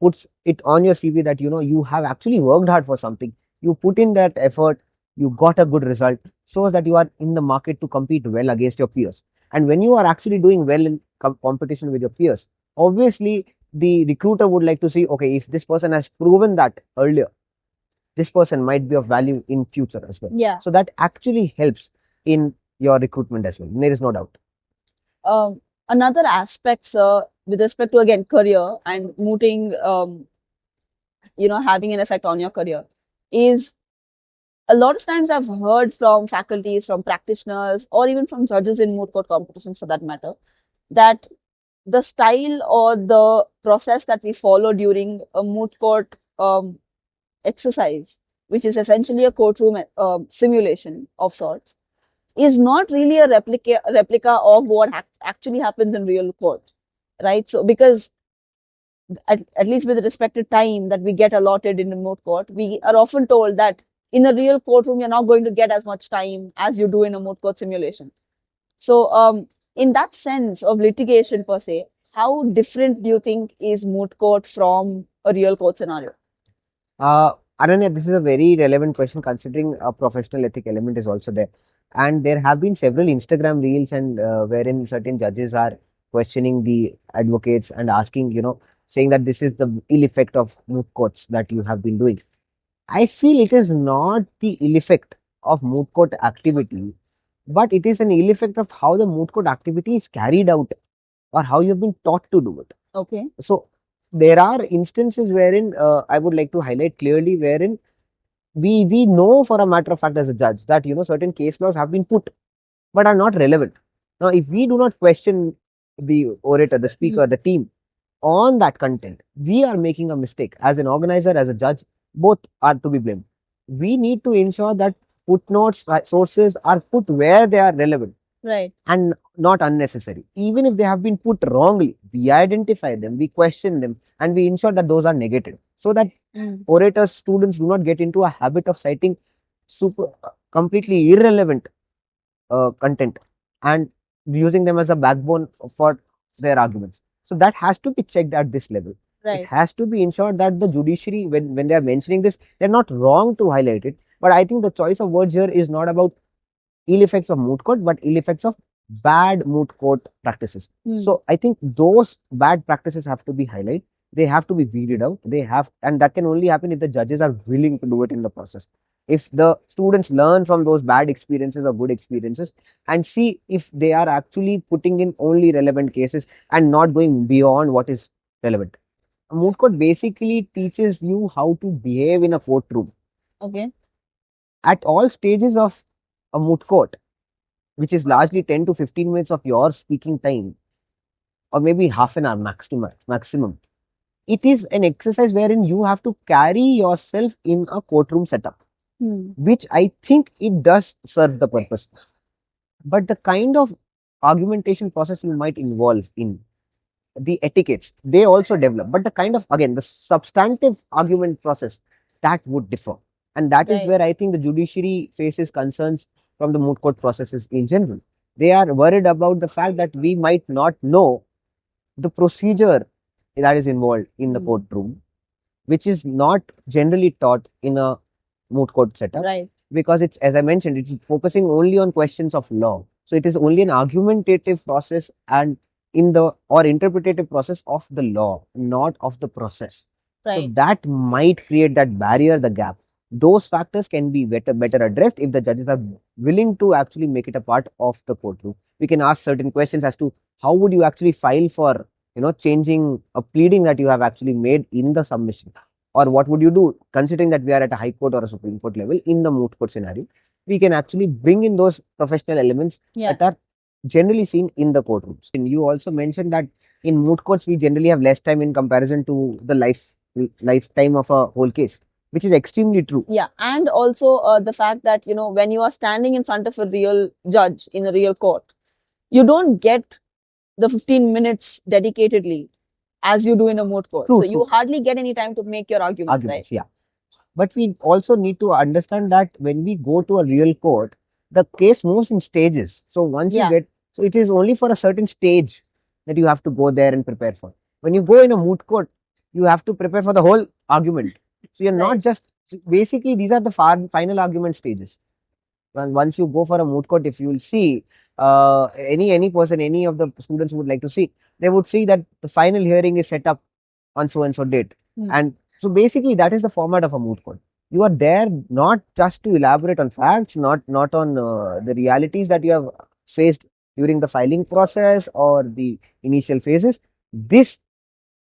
puts it on your CV that you have actually worked hard for something. You put in that effort, you got a good result, shows that you are in the market to compete well against your peers. And when you are actually doing well in competition with your peers, obviously the recruiter would like to see, okay, if this person has proven that earlier, this person might be of value in future as well. Yeah. So that actually helps in your recruitment as well. There is no doubt. Another aspect, with respect to, again, career and mooting, having an effect on your career, is a lot of times I've heard from faculties, from practitioners, or even from judges in moot court competitions for that matter, that the style or the process that we follow during a moot court exercise, which is essentially a courtroom simulation of sorts, is not really a replica of what actually happens in real court, right? So, because at least with respect to time that we get allotted in remote court, we are often told that in a real courtroom, you're not going to get as much time as you do in a moot court simulation. So, in that sense of litigation per se, how different do you think is moot court from a real court scenario? Ananya, this is a very relevant question considering a professional ethic element is also there. And there have been several Instagram reels and wherein certain judges are questioning the advocates and asking, saying that this is the ill effect of moot courts that you have been doing. I feel it is not the ill effect of moot court activity, but it is an ill effect of how the moot court activity is carried out or how you have been taught to do it. Okay. So there are instances wherein I would like to highlight clearly wherein we know for a matter of fact as a judge that certain case laws have been put but are not relevant. Now, if we do not question the orator, the speaker, the team on that content, we are making a mistake. As an organizer, as a judge, both are to be blamed. We need to ensure that footnotes, sources are put where they are relevant. Right. And not unnecessary. Even if they have been put wrongly, we identify them, we question them, and we ensure that those are negated so that orators, students do not get into a habit of citing completely irrelevant content and using them as a backbone for their arguments. So that has to be checked at this level. Right. It has to be ensured that the judiciary, when they are mentioning this, they're not wrong to highlight it. But I think the choice of words here is not about ill effects of moot court, but ill effects of bad moot court practices. So I think those bad practices have to be highlighted. They have to be weeded out. And that can only happen if the judges are willing to do it in the process. If the students learn from those bad experiences or good experiences and see if they are actually putting in only relevant cases and not going beyond what is relevant. A moot court basically teaches you how to behave in a courtroom. Okay. At all stages of a moot court, which is largely 10 to 15 minutes of your speaking time, or maybe half an hour maximum. It is an exercise wherein you have to carry yourself in a courtroom setup, which I think it does serve the purpose. But the kind of argumentation process you might involve in, the etiquettes, they also develop. But the kind of, again, the substantive argument process, that would differ. And that is where I think the judiciary faces concerns from the moot court processes in general. They are worried about the fact that we might not know the procedure that is involved in the courtroom, which is not generally taught in a moot court setup. Right. Because it's, as I mentioned, it's focusing only on questions of law. So it is only an argumentative process and in the or interpretative process of the law, not of the process. Right. So that might create that barrier, the gap. Those factors can be better addressed if the judges are willing to actually make it a part of the courtroom. We can ask certain questions as to how would you actually file for changing a pleading that you have actually made in the submission, or what would you do considering that we are at a high court or a supreme court level in the moot court scenario. We can actually bring in those professional elements that are generally seen in the courtrooms. And you also mentioned that in moot courts we generally have less time in comparison to the lifetime of a whole case, which is extremely true. Yeah, and also the fact that when you are standing in front of a real judge in a real court, you don't get the 15 minutes dedicatedly as you do in a moot court. True, so you hardly get any time to make your arguments, right? Yeah. But we also need to understand that when we go to a real court, the case moves in stages. So once you get, so it is only for a certain stage that you have to go there and prepare for. When you go in a moot court, you have to prepare for the whole argument. So you're not just, basically these are the final argument stages. Once you go for a moot court, if you will see, any person, any of the students would like to see, they would see that the final hearing is set up on so and so date. And so basically that is the format of a moot court. You are there not just to elaborate on facts, not on the realities that you have faced during the filing process or the initial phases. This,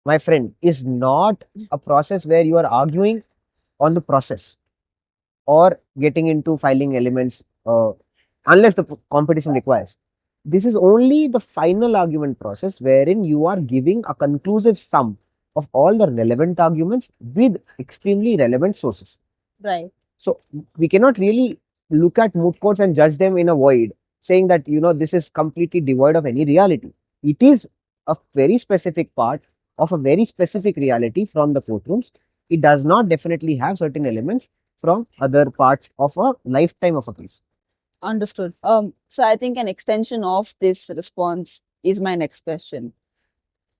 my friend, is not a process where you are arguing on the process or getting into filing elements unless the competition requires. This is only the final argument process wherein you are giving a conclusive sum of all the relevant arguments with extremely relevant sources. Right. So we cannot really look at moot courts and judge them in a void, saying that this is completely devoid of any reality. It is a very specific part of a very specific reality from the courtrooms. It does not definitely have certain elements from other parts of a lifetime of a case. Understood. So I think an extension of this response is my next question.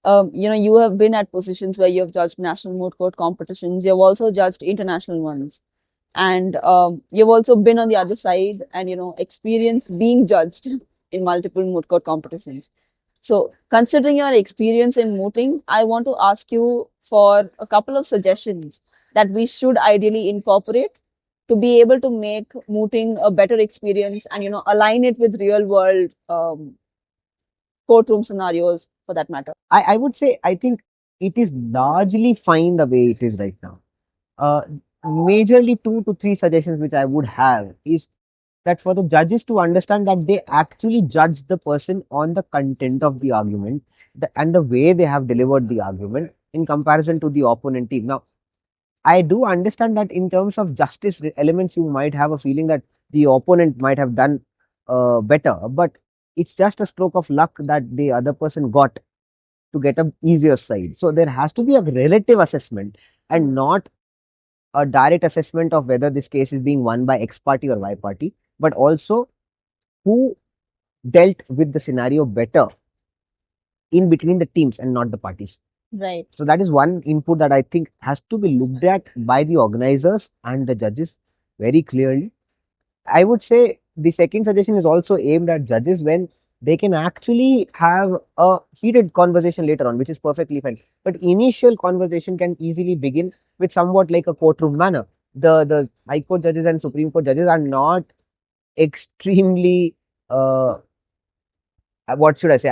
You have been at positions where you have judged national moot court competitions. You have also judged international ones, and you've also been on the other side and experienced being judged in multiple moot court competitions. So, considering your experience in mooting, I want to ask you for a couple of suggestions that we should ideally incorporate to be able to make mooting a better experience and align it with real world courtroom scenarios for that matter. I would say I think it is largely fine the way it is right now. Majorly 2 to 3 suggestions which I would have is that for the judges to understand that they actually judge the person on the content of the argument and the way they have delivered the argument in comparison to the opponent team. Now, I do understand that in terms of justice elements, you might have a feeling that the opponent might have done better, but it's just a stroke of luck that the other person got to get an easier side. So there has to be a relative assessment and not a direct assessment of whether this case is being won by X party or Y party, but also who dealt with the scenario better in between the teams and not the parties. Right. So that is one input that I think has to be looked at by the organizers and the judges very clearly. I would say the second suggestion is also aimed at judges when they can actually have a heated conversation later on, which is perfectly fine. But initial conversation can easily begin with somewhat like a courtroom manner. The High Court judges and Supreme Court judges are not extremely what should I say?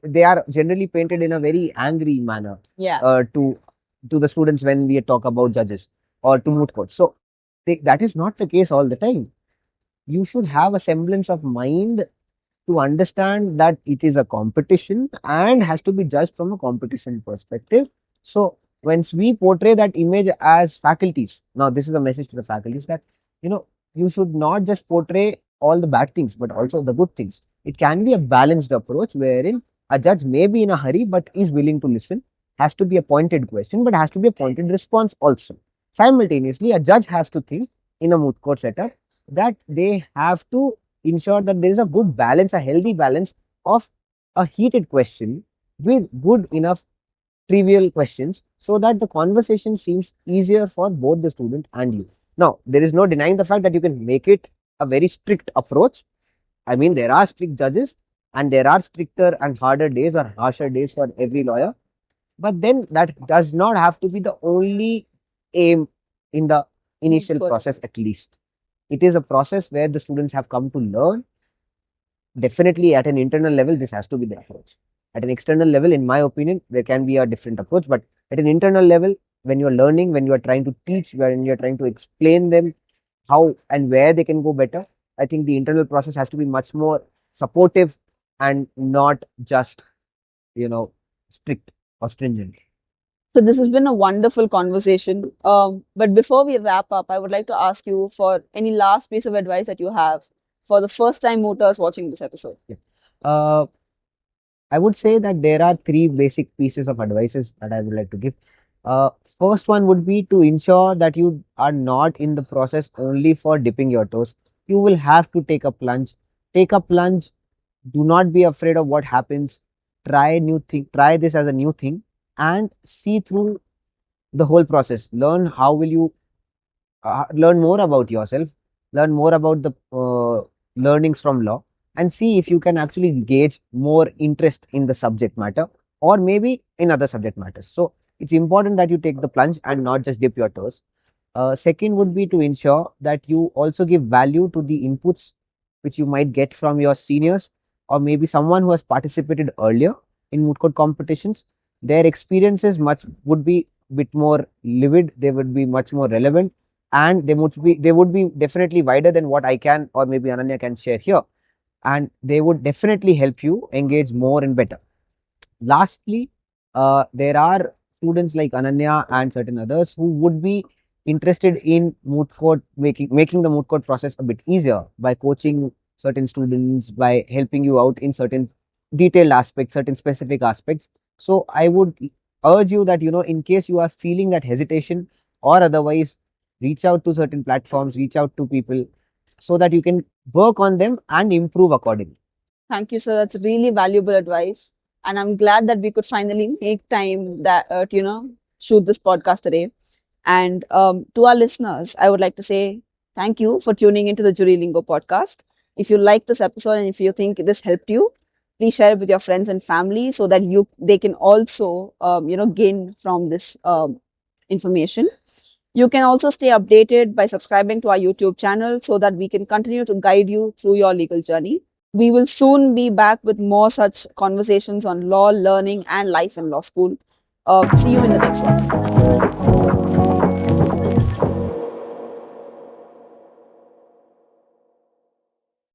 They are generally painted in a very angry manner. Yeah. To the students when we talk about judges or to moot courts. So that is not the case all the time. You should have a semblance of mind to understand that it is a competition and has to be judged from a competition perspective. So once we portray that image as faculties, now this is a message to the faculties that you know you should not just portray all the bad things but also the good things. It can be a balanced approach wherein a judge may be in a hurry but is willing to listen, has to be a pointed question but has to be a pointed response also. Simultaneously, a judge has to think in a moot court setup that they have to ensure that there is a good balance, a healthy balance of a heated question with good enough trivial questions so that the conversation seems easier for both the student and you. Now, there is no denying the fact that you can make it a very strict approach. I mean, there are strict judges and there are stricter and harder days or harsher days for every lawyer. But then that does not have to be the only aim in the initial process, at least. It is a process where the students have come to learn. Definitely at an internal level, this has to be the approach. At an external level, in my opinion, there can be a different approach. But at an internal level, when you're learning, when you are trying to teach, when you're trying to explain them how and where they can go better, I think the internal process has to be much more supportive and not just, strict or stringent. So this has been a wonderful conversation. But before we wrap up, I would like to ask you for any last piece of advice that you have for the first time Mooters watching this episode. Yeah. I would say that there are three basic pieces of advices that I would like to give. Uh, First one would be to ensure that you are not in the process only for dipping your toes. You will have to take a plunge. Take a plunge. Do not be afraid of what happens. Try new thing. Try this as a new thing and see through the whole process. Learn how will you learn more about yourself. Learn more about the learnings from law and see if you can actually gauge more interest in the subject matter or maybe in other subject matters. So it's important that you take the plunge and not just dip your toes. Second would be to ensure that you also give value to the inputs which you might get from your seniors or maybe someone who has participated earlier in moot court competitions. Their experiences much would be bit more livid, they would be much more relevant, and they would be definitely wider than what I can or maybe Ananya can share here, and they would definitely help you engage more and better. Lastly, there are students like Ananya and certain others who would be interested in moot court making the moot court process a bit easier by coaching certain students, by helping you out in certain detailed aspects, certain specific aspects. So I would urge you that in case you are feeling that hesitation or otherwise, reach out to certain platforms, reach out to people so that you can work on them and improve accordingly. Thank you, sir. That's really valuable advice. And I'm glad that we could finally make time that to shoot this podcast today. And to our listeners, I would like to say thank you for tuning into the Jury Lingo podcast. If you like this episode and if you think this helped you, please share it with your friends and family so that they can also gain from this information. You can also stay updated by subscribing to our YouTube channel so that we can continue to guide you through your legal journey. We will soon be back with more such conversations on law, learning, and life in law school. See you in the next one.